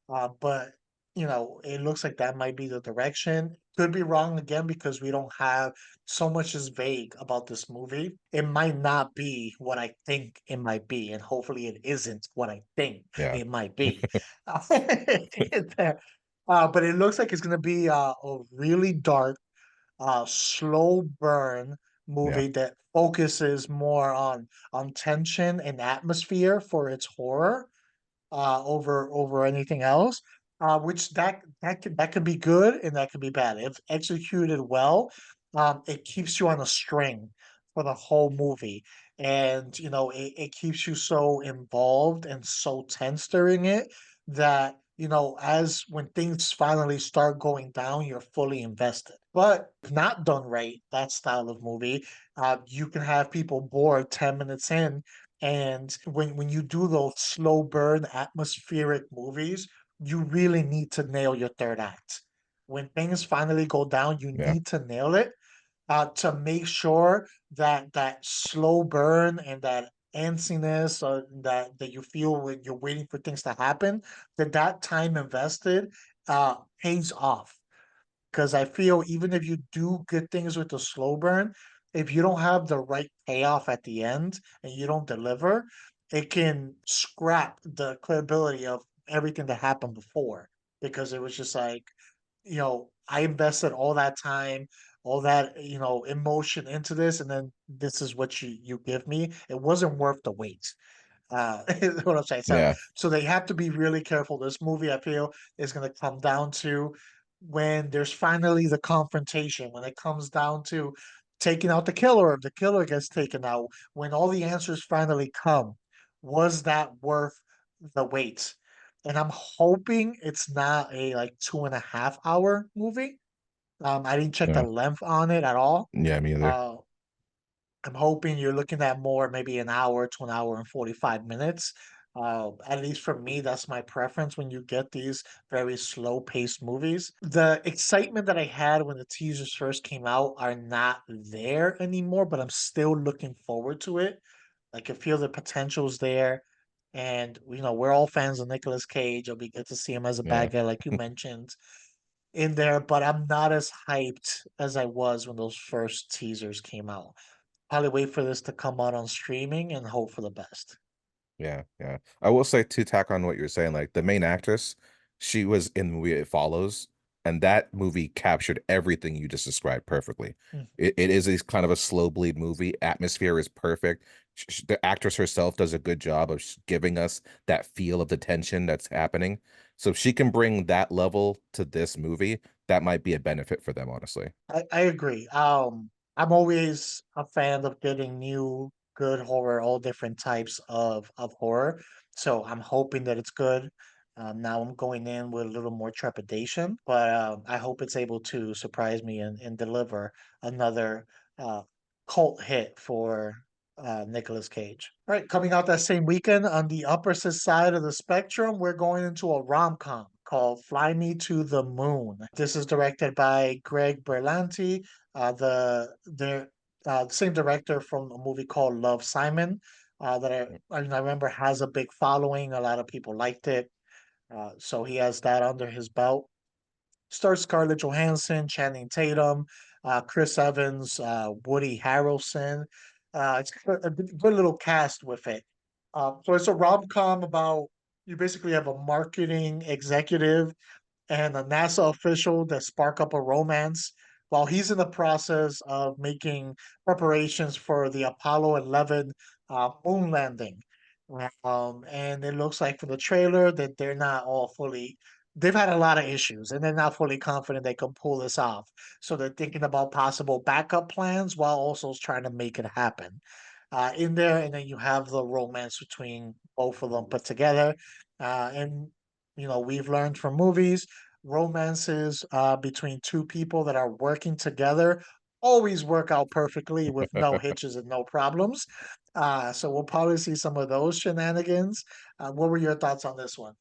[SPEAKER 1] But it looks like that might be the direction. Could be wrong again because we don't have so much is vague about this movie. It might not be what I think it might be, and hopefully it isn't what I think
[SPEAKER 2] yeah,
[SPEAKER 1] it might be. But it looks like it's gonna be a really dark, slow burn
[SPEAKER 2] yeah,
[SPEAKER 1] movie that focuses more on tension and atmosphere for its horror over anything else. Which that could be good and that could be bad. If executed well, it keeps you on a string for the whole movie, and it keeps you so involved and so tense during it that as when things finally start going down, you're fully invested. But if not done right, that style of movie, you can have people bored 10 minutes in, and when you do those slow burn atmospheric movies, you really need to nail your third act. When things finally go down, you
[SPEAKER 2] yeah,
[SPEAKER 1] need to nail it to make sure that that slow burn and that antsiness that you feel when you're waiting for things to happen, that time invested pays off. Because I feel even if you do good things with the slow burn, if you don't have the right payoff at the end and you don't deliver, it can scrap the credibility of everything that happened before. Because it was just like, I invested all that time, all that, emotion into this, and then this is what you give me. It wasn't worth the wait. Is what I'm saying. So,
[SPEAKER 2] yeah,
[SPEAKER 1] so they have to be really careful. This movie, I feel, is going to come down to when there's finally the confrontation, when it comes down to taking out the killer, if the killer gets taken out, when all the answers finally come, was that worth the wait? and I'm hoping it's not a like 2.5 hour movie. I didn't check the
[SPEAKER 2] Yeah.
[SPEAKER 1] length on it at all.
[SPEAKER 2] Yeah, me either.
[SPEAKER 1] Uh, I'm hoping you're looking at more, maybe an hour to an hour and 45 minutes. At least for me, that's my preference when you get these very slow paced movies. The excitement that I had when the teasers first came out are not there anymore, but I'm still looking forward to it. I can feel the potential's there. And, we're all fans of Nicolas Cage. It'll be good to see him as a
[SPEAKER 2] Yeah.
[SPEAKER 1] bad guy, like you mentioned, in there, but I'm not as hyped as I was when those first teasers came out. Probably wait for this to come out on streaming and hope for the best.
[SPEAKER 2] Yeah, yeah. I will say to tack on what you're saying, like the main actress, she was in the movie It Follows, and that movie captured everything you just described perfectly.
[SPEAKER 1] Mm.
[SPEAKER 2] It is a kind of a slow bleed movie. Atmosphere is perfect. The actress herself does a good job of giving us that feel of the tension that's happening. So if she can bring that level to this movie, that might be a benefit for them, honestly.
[SPEAKER 1] I agree. I'm always a fan of getting new, good horror, all different types of horror. So I'm hoping that it's good. Now I'm going in with a little more trepidation, but I hope it's able to surprise me and deliver another uh, cult hit for Nicolas Cage. All right, coming out that same weekend on the opposite side of the spectrum, we're going into a rom-com called Fly Me to the Moon. This is directed by Greg Berlanti, the same director from a movie called Love, Simon, that I remember has a big following. A lot of people liked it. So he has that under his belt. Stars Scarlett Johansson, Channing Tatum, Chris Evans, Woody Harrelson. It's a good little cast with it. So it's a rom-com about, you basically have a marketing executive and a NASA official that spark up a romance while he's in the process of making preparations for the Apollo 11 moon landing. And it looks like from the trailer that they're not all fully, they've had a lot of issues and they're not fully confident they can pull this off. So they're thinking about possible backup plans while also trying to make it happen. In there, and then you have the romance between both of them put together. And we've learned from movies, romances between two people that are working together always work out perfectly with no hitches and no problems. So we'll probably see some of those shenanigans. What were your thoughts on this one?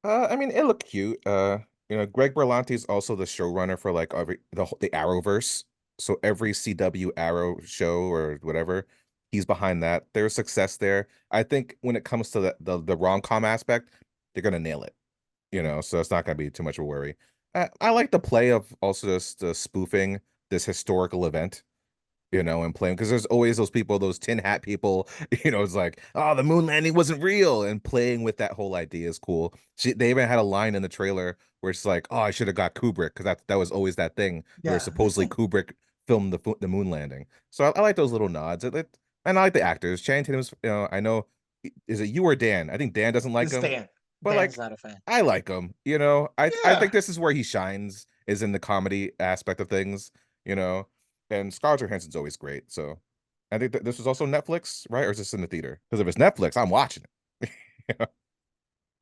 [SPEAKER 2] I mean, it looked cute. Greg Berlanti is also the showrunner for like the Arrowverse. So every CW Arrow show or whatever, he's behind that. There's success there. I think when it comes to the rom-com aspect, they're gonna nail it. So it's not gonna be too much of a worry. I like the play of also just spoofing this historical event, and playing because there's always those people, those tin hat people, it's like, oh, the moon landing wasn't real, and playing with that whole idea is cool. They even had a line in the trailer where it's like, oh, I should have got Kubrick because that was always that thing where
[SPEAKER 1] Yeah,
[SPEAKER 2] supposedly Kubrick filmed the moon landing. So I like those little nods. And I like the actors. Channing Tatum's, I know, is it you or Dan? I think Dan doesn't like
[SPEAKER 1] it's
[SPEAKER 2] him,
[SPEAKER 1] Dan.
[SPEAKER 2] but
[SPEAKER 1] Dan's
[SPEAKER 2] like
[SPEAKER 1] not a fan.
[SPEAKER 2] I like him. I
[SPEAKER 1] Yeah,
[SPEAKER 2] think this is where he shines is in the comedy aspect of things. You know, and Scarlett Johansson's always great. So I think that this was also Netflix, right? Or is this in the theater? Because if it's Netflix, I'm watching it.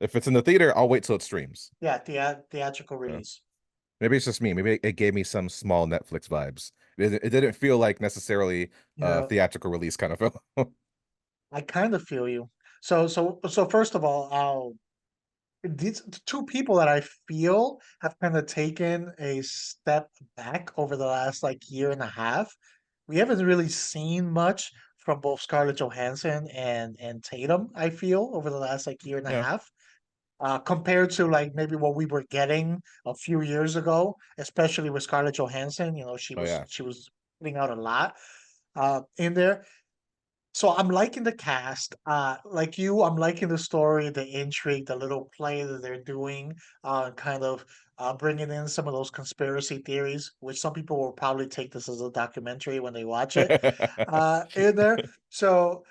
[SPEAKER 2] If it's in the theater, I'll wait till it streams.
[SPEAKER 1] yeah, theatrical
[SPEAKER 2] Yeah.
[SPEAKER 1] release.
[SPEAKER 2] Maybe it's just me. Maybe it gave me some small Netflix vibes. It didn't feel like necessarily a
[SPEAKER 1] Yeah,
[SPEAKER 2] theatrical release kind of film.
[SPEAKER 1] I kind of feel you. So first of all, these two people that I feel have kind of taken a step back over the last like year and a half. We haven't really seen much from both Scarlett Johansson and Tatum, I feel, over the last like year and a
[SPEAKER 2] Yeah.
[SPEAKER 1] half. Compared to like maybe what we were getting a few years ago, especially with Scarlett Johansson. She
[SPEAKER 2] Oh
[SPEAKER 1] was
[SPEAKER 2] yeah.
[SPEAKER 1] she was putting out a lot in there. So I'm liking the cast. Like you, I'm liking the story, the intrigue, the little play that they're doing, kind of bringing in some of those conspiracy theories, which some people will probably take this as a documentary when they watch it, in there. So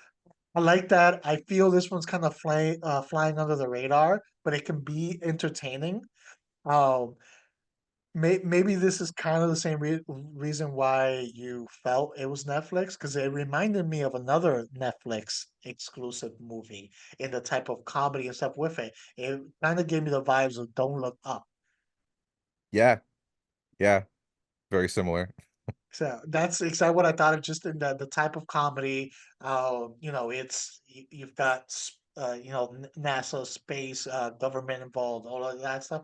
[SPEAKER 1] I like that. I feel this one's kind of flying under the radar, but it can be entertaining. Um, Maybe this is kind of the same reason why you felt it was Netflix, because it reminded me of another Netflix exclusive movie in the type of comedy and stuff with it. It kind of gave me the vibes of Don't Look Up.
[SPEAKER 2] Yeah, yeah, very similar.
[SPEAKER 1] So that's exactly what I thought of, just in the type of comedy. You've got NASA, space, government involved, all of that stuff.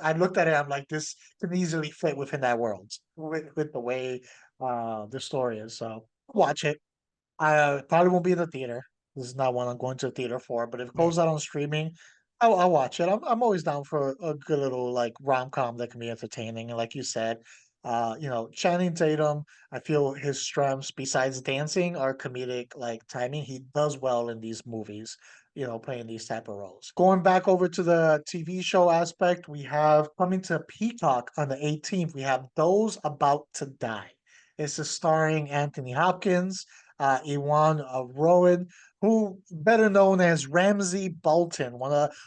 [SPEAKER 1] I looked at it, I'm like, this can easily fit within that world with the way the story is. So watch it. I probably won't be in the theater. This is not one I'm going to the theater for, but if it
[SPEAKER 2] Yeah.
[SPEAKER 1] goes out on streaming, I'll watch it. I'm always down for a good little like rom-com that can be entertaining. And like you said, Channing Tatum, I feel his strengths besides dancing are comedic like timing. He does well in these movies, playing these type of roles. Going back over to the TV show aspect, we have coming to Peacock on the 18th. We have Those About to Die. This is starring Anthony Hopkins, Iwan Rowan, who better known as Ramsay Bolton,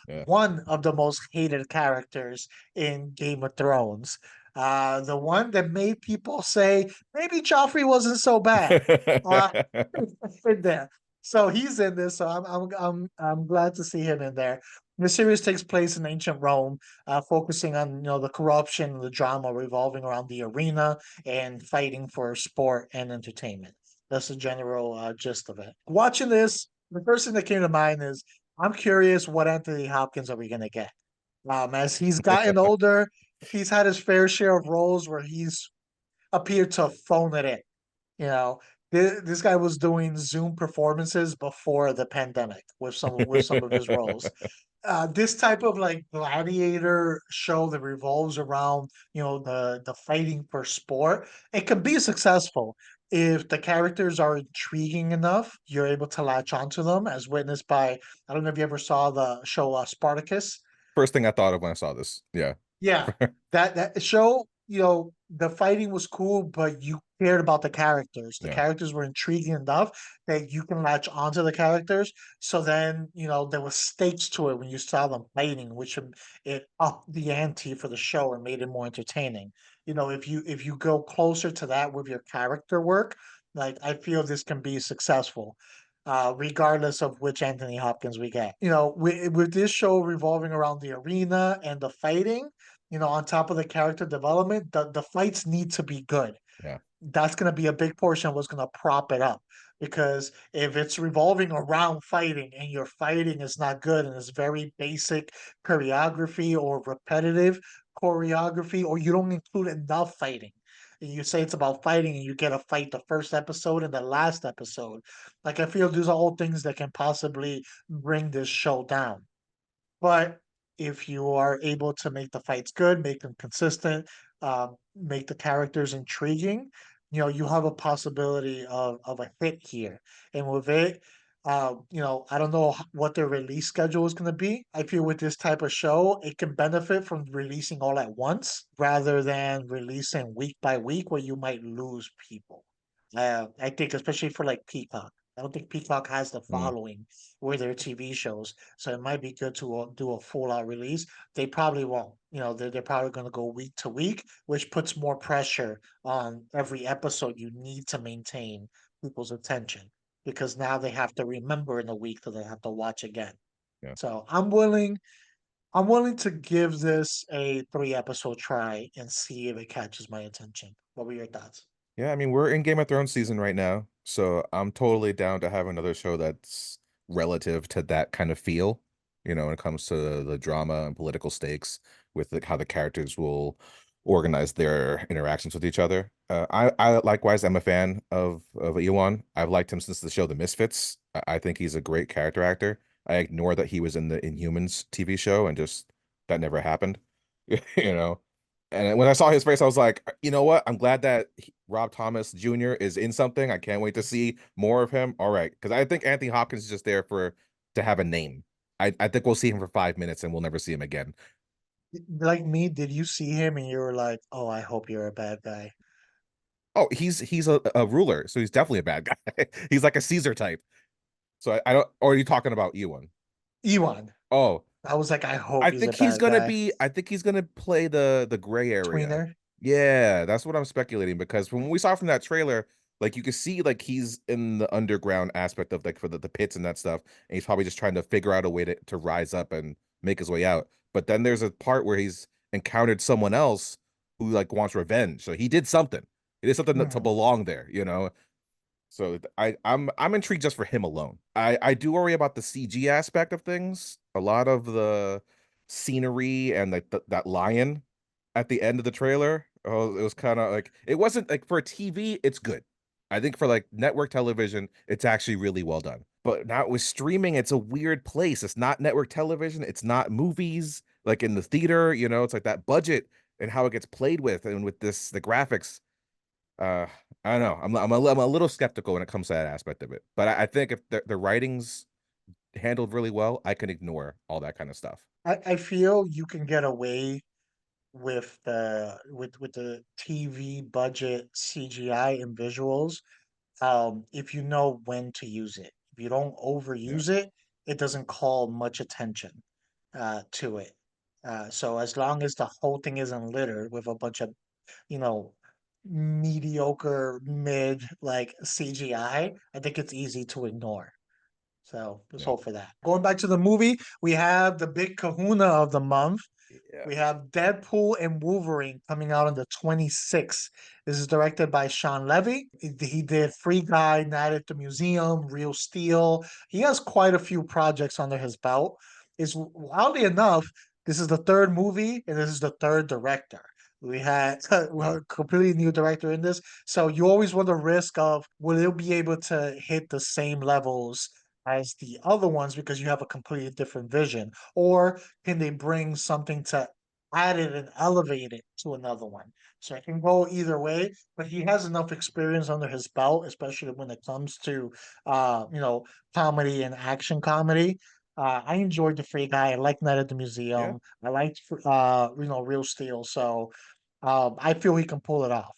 [SPEAKER 2] Yeah.
[SPEAKER 1] one of the most hated characters in Game of Thrones. The one that made people say maybe Joffrey wasn't so bad. Uh, in there. So he's in this. So I'm glad to see him in there. The series takes place in ancient Rome, focusing on the corruption and the drama revolving around the arena and fighting for sport and entertainment. That's the general gist of it. Watching this, the first thing that came to mind is I'm curious what Anthony Hopkins are we going to get. As he's gotten older, he's had his fair share of roles where he's appeared to phone it in. You know, this guy was doing Zoom performances before the pandemic with some of his roles. This type of like gladiator show that revolves around the fighting for sport, it can be successful if the characters are intriguing enough. You're able to latch onto them, as witnessed by, I don't know if you ever saw the show Spartacus.
[SPEAKER 2] First thing I thought of when I saw this. Yeah.
[SPEAKER 1] Yeah, that show, the fighting was cool, but you cared about the characters. The
[SPEAKER 2] Yeah.
[SPEAKER 1] characters were intriguing enough that you can latch onto the characters. So then, there was stakes to it when you saw them fighting, which it upped the ante for the show and made it more entertaining. If you go closer to that with your character work, like I feel this can be successful. Regardless of which Anthony Hopkins we get. With this show revolving around the arena and the fighting, on top of the character development, the fights need to be good.
[SPEAKER 2] Yeah.
[SPEAKER 1] That's going to be a big portion of what's going to prop it up. Because if it's revolving around fighting and your fighting is not good and it's very basic choreography or repetitive choreography, or you don't include enough fighting, and you say it's about fighting and you get a fight the first episode and the last episode, like I feel these are all things that can possibly bring this show down. But if you are able to make the fights good, make them consistent, make the characters intriguing, you have a possibility of a hit here. And with it, I don't know what their release schedule is going to be. I feel with this type of show, it can benefit from releasing all at once rather than releasing week by week where you might lose people. I think especially for like Peacock. I don't think Peacock has the
[SPEAKER 2] Mm,
[SPEAKER 1] following with their TV shows, so it might be good to do a full out release. They probably won't. They're probably going to go week to week, which puts more pressure on every episode. You need to maintain people's attention because now they have to remember in a week that they have to watch again.
[SPEAKER 2] yeah.
[SPEAKER 1] So I'm willing to give this a 3 episode try and see if it catches my attention. What were your thoughts?
[SPEAKER 2] Yeah, I mean, we're in Game of Thrones season right now, so I'm totally down to have another show that's relative to that kind of feel, when it comes to the drama and political stakes with how the characters will organize their interactions with each other. I likewise am a fan of Ewan. I've liked him since the show The Misfits. I think he's a great character actor. I ignore that he was in the Inhumans TV show and just that never happened, you know. And when I saw his face, I was like, you know what? I'm glad that Rob Thomas Jr. is in something. I can't wait to see more of him. All right, because I think Anthony Hopkins is just there to have a name. I think we'll see him for 5 minutes and we'll never see him again.
[SPEAKER 1] Like me, did you see him and you were like, "Oh, I hope you're a bad guy."
[SPEAKER 2] Oh, he's a ruler, so he's definitely a bad guy. He's like a Caesar type. So I don't. Or are you talking about Ewan?
[SPEAKER 1] Ewan.
[SPEAKER 2] Oh.
[SPEAKER 1] I was like, I hope he's a bad guy.
[SPEAKER 2] I think he's gonna play the gray area.
[SPEAKER 1] Tweener.
[SPEAKER 2] Yeah, that's what I'm speculating because from what we saw from that trailer, like you can see like he's in the underground aspect of like for the pits and that stuff, and he's probably just trying to figure out a way to rise up and make his way out. But then there's a part where he's encountered someone else who like wants revenge. So he did something. He did something to
[SPEAKER 1] Mhm.
[SPEAKER 2] belong there, you know? So I'm intrigued just for him alone. I do worry about the CG aspect of things. A lot of the scenery and like that lion at the end of the trailer. Oh, it was kind of like it wasn't like for TV, it's good. I think for like network television, it's actually really well done. But now with streaming, it's a weird place. It's not network television, it's not movies like in the theater, you know, it's like that budget and how it gets played with and with this the graphics uh, I don't know. I'm a little skeptical when it comes to that aspect of it. But I think if the writing's handled really well, I can ignore all that kind of stuff.
[SPEAKER 1] I feel you can get away with the TV budget CGI and visuals, if you know when to use it. If you don't
[SPEAKER 2] Yeah.
[SPEAKER 1] overuse it, it doesn't call much attention to it. So as long as the whole thing isn't littered with a bunch of, you know, mediocre mid like CGI, I think it's easy to ignore. So let's
[SPEAKER 2] Yeah.
[SPEAKER 1] hope for that. Going back to the movie, we have the big kahuna of the month.
[SPEAKER 2] Yeah.
[SPEAKER 1] We have Deadpool and Wolverine coming out on the 26th. This is directed by Sean Levy. He did Free Guy, Night at the Museum, Real Steel. He has quite a few projects under his belt. Is Oddly enough, this is the third movie and this is the third director. We had
[SPEAKER 2] Yeah.
[SPEAKER 1] a completely new director in this. So you always run the risk of will it be able to hit the same levels as the other ones because you have a completely different vision? Or can they bring something to add it and elevate it to another one? So it can go either way, but he has enough experience under his belt, especially when it comes to you know, comedy and action comedy. I enjoyed The Free Guy. I like Night at the
[SPEAKER 2] Yeah.
[SPEAKER 1] Museum. I liked you know, Real Steel. So I feel he can pull it off.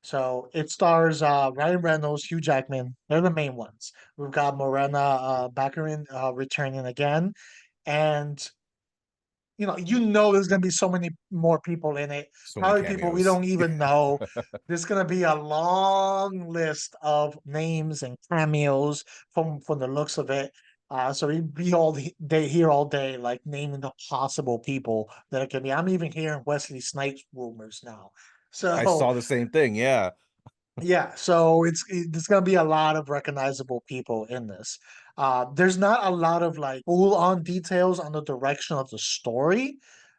[SPEAKER 1] So it stars Ryan Reynolds, Hugh Jackman. They're the main ones. We've got Morena Baccarin returning again, and you know there's gonna be so many more people in it.
[SPEAKER 2] So many
[SPEAKER 1] Probably people we
[SPEAKER 2] cameos.
[SPEAKER 1] don't even know. There's gonna be a long list of names and cameos from the looks of it. So we'd be day here all day, like naming the possible people that it could be. I'm even hearing Wesley Snipes rumors now.
[SPEAKER 2] I
[SPEAKER 1] So
[SPEAKER 2] saw the same thing. Yeah.
[SPEAKER 1] yeah, so there's gonna be a lot of recognizable people in this. There's not a lot of like full-on details on the direction of the story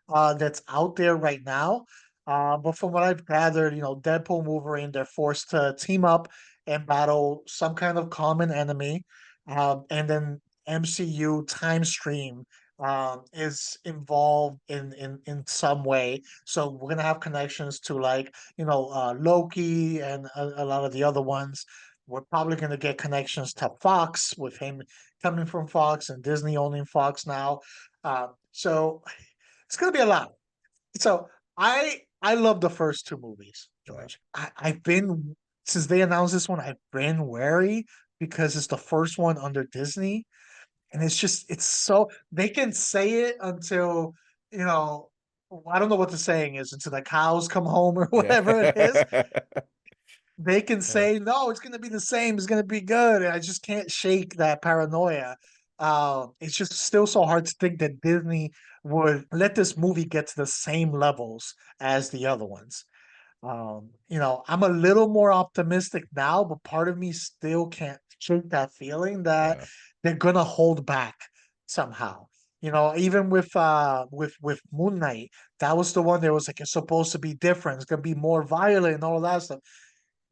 [SPEAKER 1] that's out there right now. But from what I've gathered, Deadpool and Wolverine, they're forced to team up and battle some kind of common enemy. And then MCU time stream is involved in some way. So we're gonna have connections to like Loki and a lot of the other ones. We're probably going to get connections to Fox with him coming from Fox and Disney owning Fox now. So it's going to be a lot. So I love the first two movies,
[SPEAKER 2] Yeah.
[SPEAKER 1] George. I've been since they announced this one, I've been wary because it's the first one under Disney, and it's so they can say it until you know I don't know what the saying is until the cows come home or
[SPEAKER 2] Yeah.
[SPEAKER 1] whatever it is. They can
[SPEAKER 2] Uh,
[SPEAKER 1] say no, it's gonna be the same, it's gonna be good. And I just can't shake that paranoia. It's just still so hard to think that Disney would let this movie get to the same levels as the other ones. I'm a little more optimistic now, but part of me still can't shake that feeling that
[SPEAKER 2] yeah.
[SPEAKER 1] they're gonna hold back somehow. Even with Moon Knight, that was the one that was like it's supposed to be different, it's gonna be more violent and all of that stuff.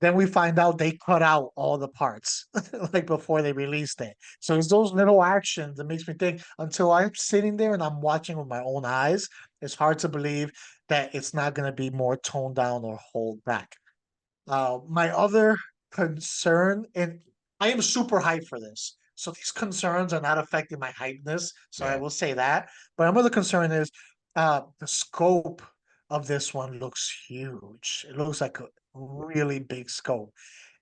[SPEAKER 1] Then we find out they cut out all the parts like before they released it. So it's those little actions that makes me think until I'm sitting there and I'm watching with my own eyes, it's hard to believe that it's not going to be more toned down or hold back. My other concern, and I am super hyped for this. So these concerns are not affecting my hypeness. So I
[SPEAKER 2] Yeah.
[SPEAKER 1] will say that. But another concern is the scope of this one looks huge. It looks like a really big scope.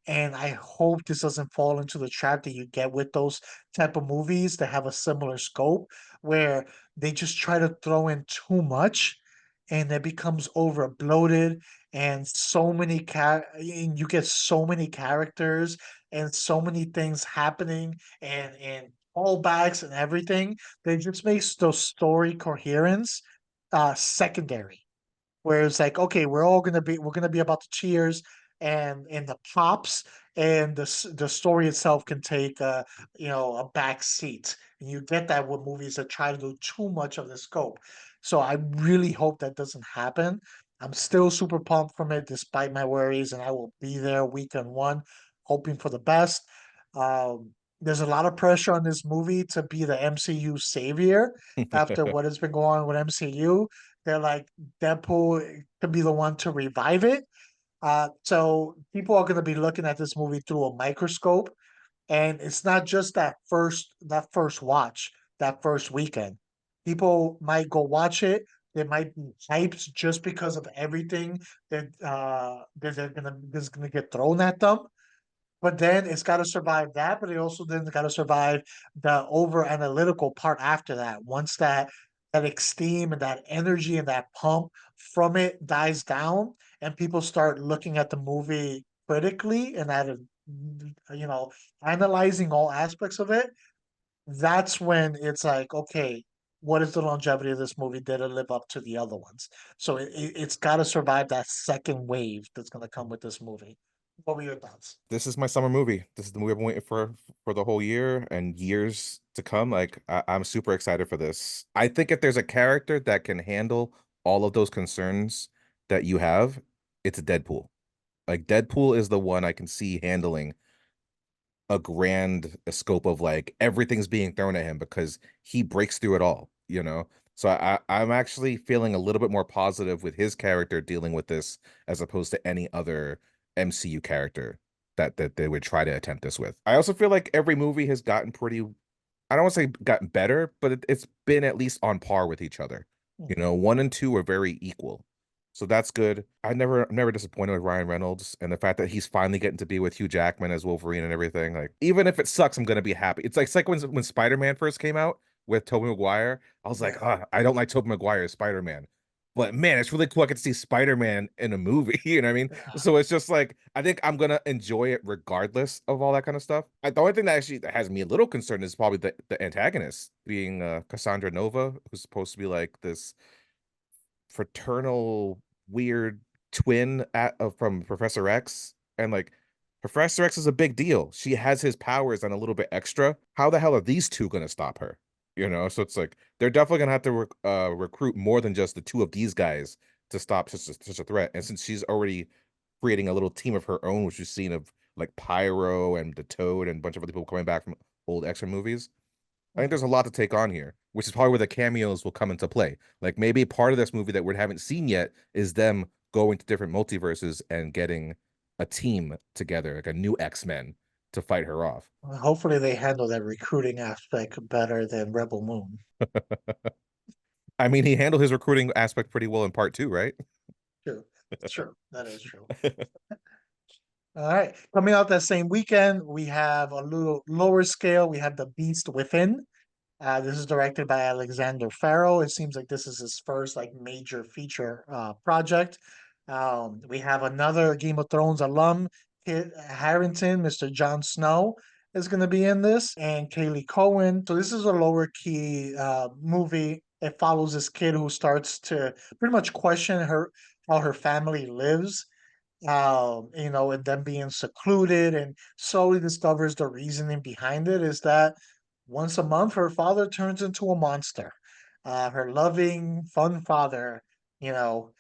[SPEAKER 1] And I hope this doesn't fall into the trap that you get with those type of movies that have a similar scope, where they just try to throw in too much and it becomes over bloated and and you get so many characters and so many things happening and callbacks and everything that just makes the story coherence secondary, where it's like, okay, we're gonna be about the cheers and the pops, and the story itself can take a back seat. And you get that with movies that try to do too much of the scope. So I really hope that doesn't happen. I'm still super pumped from it despite my worries, and I will be there weekend one, hoping for the best. There's a lot of pressure on this movie to be the MCU savior after what has been going on with MCU. They're like, Deadpool could be the one to revive it. So people are going to be looking at this movie through a microscope, and it's not just that first watch, that first weekend. People might go watch it. They might be hyped just because of everything that's gonna get thrown at them. But then it's got to survive that, but it also then got to survive the over analytical part after that. Once that esteem and that energy and that pump from it dies down, and people start looking at the movie critically and you know, analyzing all aspects of it, that's when it's like, okay, what is the longevity of this movie? Did it live up to the other ones? So it's got to survive that second wave that's going to come with this movie. What were your thoughts?
[SPEAKER 2] This is my summer movie. This is the movie I've been waiting for the whole year and years to come. Like I'm super excited for this. I think if there's a character that can handle all of those concerns that you have, it's Deadpool. Like Deadpool is the one I can see handling a grand scope of like everything's being thrown at him because he breaks through it all, you know? So I'm actually feeling a little bit more positive with his character dealing with this as opposed to any other MCU character that they would try to attempt this with. I also feel like every movie has gotten pretty, I don't want to say gotten better, but it's been at least on par with each other. You
[SPEAKER 1] Mhm.
[SPEAKER 2] know, one and two are very equal. So that's good. I'm never disappointed with Ryan Reynolds and the fact that he's finally getting to be with Hugh Jackman as Wolverine and everything. Like, even if it sucks, I'm gonna be happy. It's like when Spider-Man first came out with Tobey Maguire. I was like,
[SPEAKER 1] Yeah.
[SPEAKER 2] I don't like Tobey Maguire as Spider-Man. But man, it's really cool. I get to see Spider-Man in a movie. You know what I mean?
[SPEAKER 1] Yeah.
[SPEAKER 2] So it's just like I think I'm gonna enjoy it regardless of all that kind of stuff. The only thing that actually that has me a little concerned is probably the antagonist being Cassandra Nova, who's supposed to be like this fraternal weird twin from Professor X, and like Professor X is a big deal. She has his powers and a little bit extra. How the hell are these two going to stop her? You know, so it's like they're definitely going to have to recruit more than just the two of these guys to stop such a threat. And since she's already creating a little team of her own, which we've seen of like Pyro and the Toad and a bunch of other people coming back from old X-Men movies, I think there's
[SPEAKER 1] Mhm.
[SPEAKER 2] a lot to take on here, which is probably where the cameos will come into play. Like maybe part of this movie that we haven't seen yet is them going to different multiverses and getting a team together, like a new X-Men to fight her off.
[SPEAKER 1] Well, hopefully they handle that recruiting aspect better than Rebel Moon.
[SPEAKER 2] I mean, he handled his recruiting aspect pretty well in part two, right?
[SPEAKER 1] True. True. That is true. All right. Coming out that same weekend, we have a little lower scale. We have The Beast Within. This is directed by Alexander Farrell. It seems like this is his first like major feature project. We have another Game of Thrones alum, Kit Harington, Mr. Jon Snow is going to be in this, and Kaylee Cohen. So this is a lower key movie. It follows this kid who starts to pretty much question how her family lives, and them being secluded, and slowly discovers the reasoning behind it is that once a month her father turns into a monster. Her loving, fun father, you know,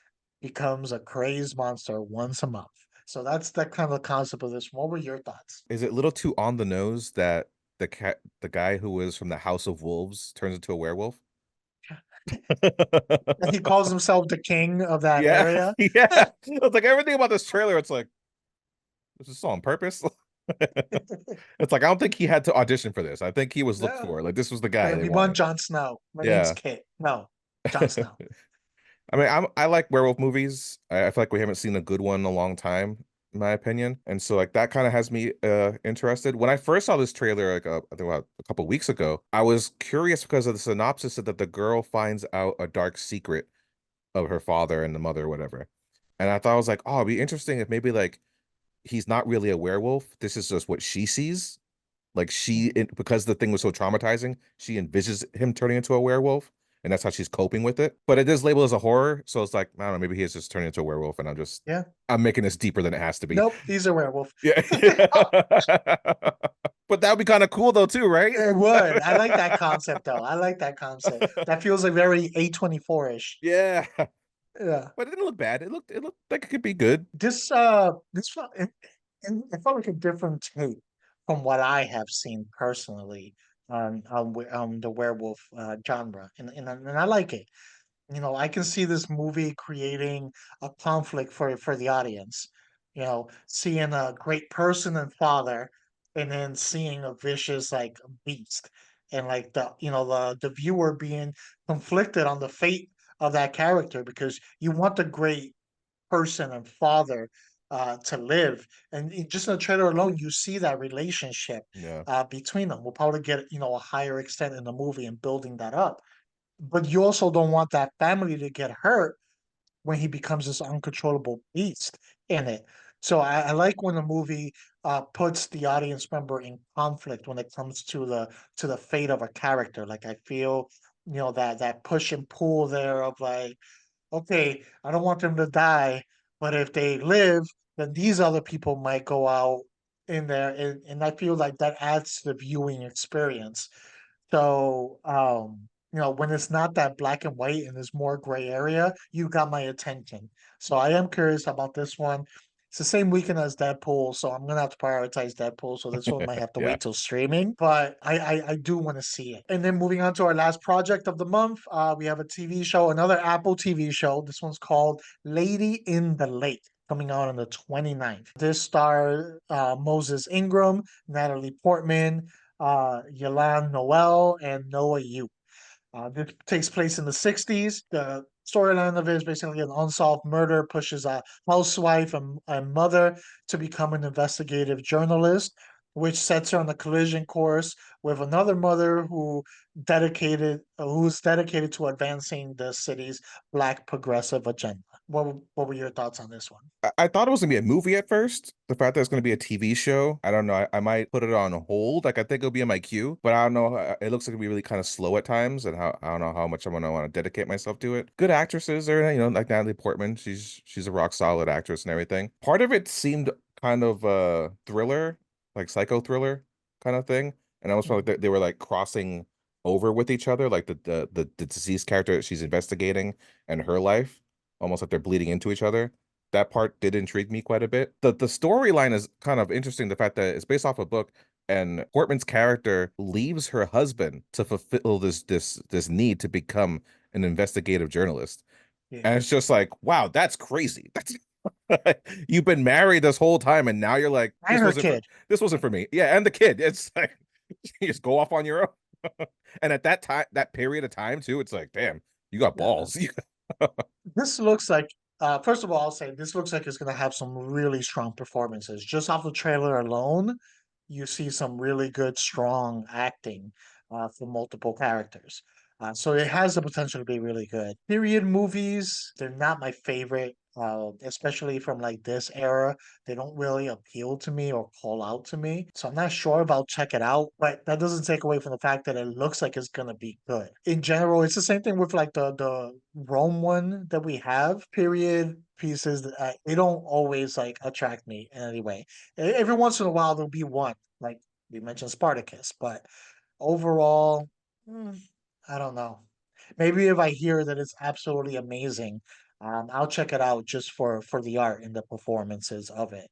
[SPEAKER 1] becomes a crazed monster once a month. So that's that kind of the concept of this. What were your thoughts?
[SPEAKER 2] Is it a little too on the nose that the guy who was from the House of Wolves turns into a werewolf?
[SPEAKER 1] He calls himself the king of that
[SPEAKER 2] Yeah,
[SPEAKER 1] area.
[SPEAKER 2] yeah. It's like everything about this trailer, it's like, this is on purpose. It's like I don't think he had to audition for this. I think he was looked
[SPEAKER 1] Yeah.
[SPEAKER 2] for. Like this was the guy
[SPEAKER 1] Like,
[SPEAKER 2] they
[SPEAKER 1] we want
[SPEAKER 2] wanted.
[SPEAKER 1] Jon Snow. My name's
[SPEAKER 2] Yeah.
[SPEAKER 1] Kit. No, Jon Snow.
[SPEAKER 2] I mean, I like werewolf movies. I feel like we haven't seen a good one in a long time. in my opinion. And so like that kind of has me interested. When I first saw this trailer, like I think about a couple weeks ago, I was curious because of the synopsis said that the girl finds out a dark secret of her father and the mother or whatever. And I thought I was like, oh, it'd be interesting if maybe like he's not really a werewolf. This is just what she sees. Like because the thing was so traumatizing, she envisions him turning into a werewolf, and that's how she's coping with it. But it is labeled as a horror, so it's like, I don't know, maybe he is just turning into a werewolf, and
[SPEAKER 1] Yeah.
[SPEAKER 2] I'm making this deeper than it has to be.
[SPEAKER 1] Nope, he's a werewolf.
[SPEAKER 2] Yeah. But that would be kind of cool though, too, right?
[SPEAKER 1] It would. I like that concept though. I like that concept. That feels like very A24-ish.
[SPEAKER 2] Yeah.
[SPEAKER 1] Yeah.
[SPEAKER 2] But it didn't look bad. It looked like it could be good.
[SPEAKER 1] This felt it felt like a different take from what I have seen personally on the werewolf genre, and I like it. You know, I can see this movie creating a conflict for the audience. You know, seeing a great person and father, and then seeing a vicious like beast, and like the viewer being conflicted on the fate of that character because you want the great person and father to live. And just in the trailer alone, you see that relationship
[SPEAKER 2] Yeah.
[SPEAKER 1] between them. We'll probably get a higher extent in the movie and building that up. But you also don't want that family to get hurt when he becomes this uncontrollable beast in it. So I like when the movie puts the audience member in conflict when it comes to the fate of a character. Like I feel, that push and pull there of like, okay, I don't want them to die, but if they live, then these other people might go out in there, and I feel like that adds to the viewing experience. So, when it's not that black and white and there's more gray area, you got my attention. So I am curious about this one. It's the same weekend as Deadpool, so I'm gonna have to prioritize Deadpool. So this one might have to
[SPEAKER 2] Yeah.
[SPEAKER 1] wait till streaming, but I do want to see it. And then moving on to our last project of the month, we have a TV show, another Apple TV show. This one's called Lady in the Lake, coming out on the 29th. This stars Moses Ingram, Natalie Portman, Yalan Noel, and Noah Yu. This takes place in the 60s. The storyline of it is basically an unsolved murder pushes a housewife and mother to become an investigative journalist, which sets her on a collision course with another mother who's dedicated to advancing the city's Black progressive agenda. What were your thoughts on this one?
[SPEAKER 2] I thought it was gonna be a movie at first. The fact that it's gonna be a TV show, I don't know. I might put it on hold. Like I think it'll be in my queue, but I don't know. It looks like it'll be really kind of slow at times, and how I don't know how much I'm gonna want to dedicate myself to it. Good actresses, or like Natalie Portman. She's a rock solid actress and everything. Part of it seemed kind of thriller, like psycho thriller kind of thing, and I almost felt like they were like crossing over with each other, like the deceased character that she's investigating and her life, almost like they're bleeding into each other. That part did intrigue me quite a bit. The storyline is kind of interesting. The fact that it's based off a book, and Portman's character leaves her husband to fulfill this need to become an investigative journalist. And
[SPEAKER 1] Yeah,
[SPEAKER 2] it's just like, wow, that's crazy. That's you've been married this whole time, and now you're like,
[SPEAKER 1] and her kid.
[SPEAKER 2] this wasn't for me. Yeah, and the kid. It's like you just go off on your own. And at that time, that period of time too, it's like, damn, you got
[SPEAKER 1] Yeah.
[SPEAKER 2] balls.
[SPEAKER 1] This looks like, first of all, I'll say this looks like it's going to have some really strong performances. Just off the trailer alone, you see some really good, strong acting for multiple characters. So it has the potential to be really good. Period movies, they're not my favorite, especially from like this era. They don't really appeal to me or call out to me. So I'm not sure if I'll check it out, but that doesn't take away from the fact that it looks like it's gonna be good. In general, it's the same thing with like the Rome one that we have. Period pieces, they don't always like attract me in any way. Every once in a while there'll be one, like we mentioned Spartacus, but overall, mm, I don't know. Maybe if I hear that it's absolutely amazing, I'll check it out just for the art and the performances of it.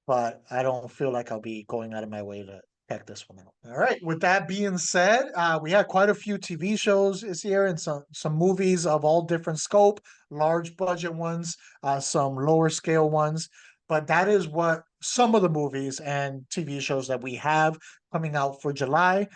[SPEAKER 1] But I don't feel like I'll be going out of my way to check this one out. All right. With that being said, we had quite a few TV shows this year and some movies of all different scope, large budget ones, some lower scale ones. But that is what some of the movies and TV shows that we have coming out for July.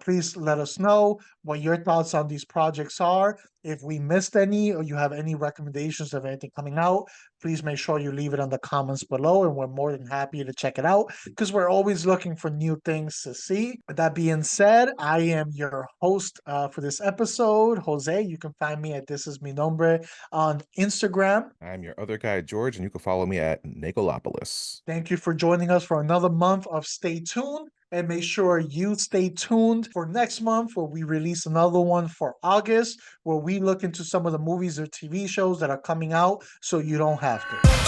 [SPEAKER 1] Please let us know what your thoughts on these projects are. If we missed any or you have any recommendations of anything coming out, please make sure you leave it in the comments below, and we're more than happy to check it out because we're always looking for new things to see. With that being said, I am your host for this episode, Jose. You can find me at This Is Mi Nombre on Instagram.
[SPEAKER 2] I'm your other guy, George, and you can follow me at Nicolopolis.
[SPEAKER 1] Thank you for joining us for another month of Stay Tuned. And make sure you stay tuned for next month where we release another one for August, where we look into some of the movies or TV shows that are coming out so you don't have to.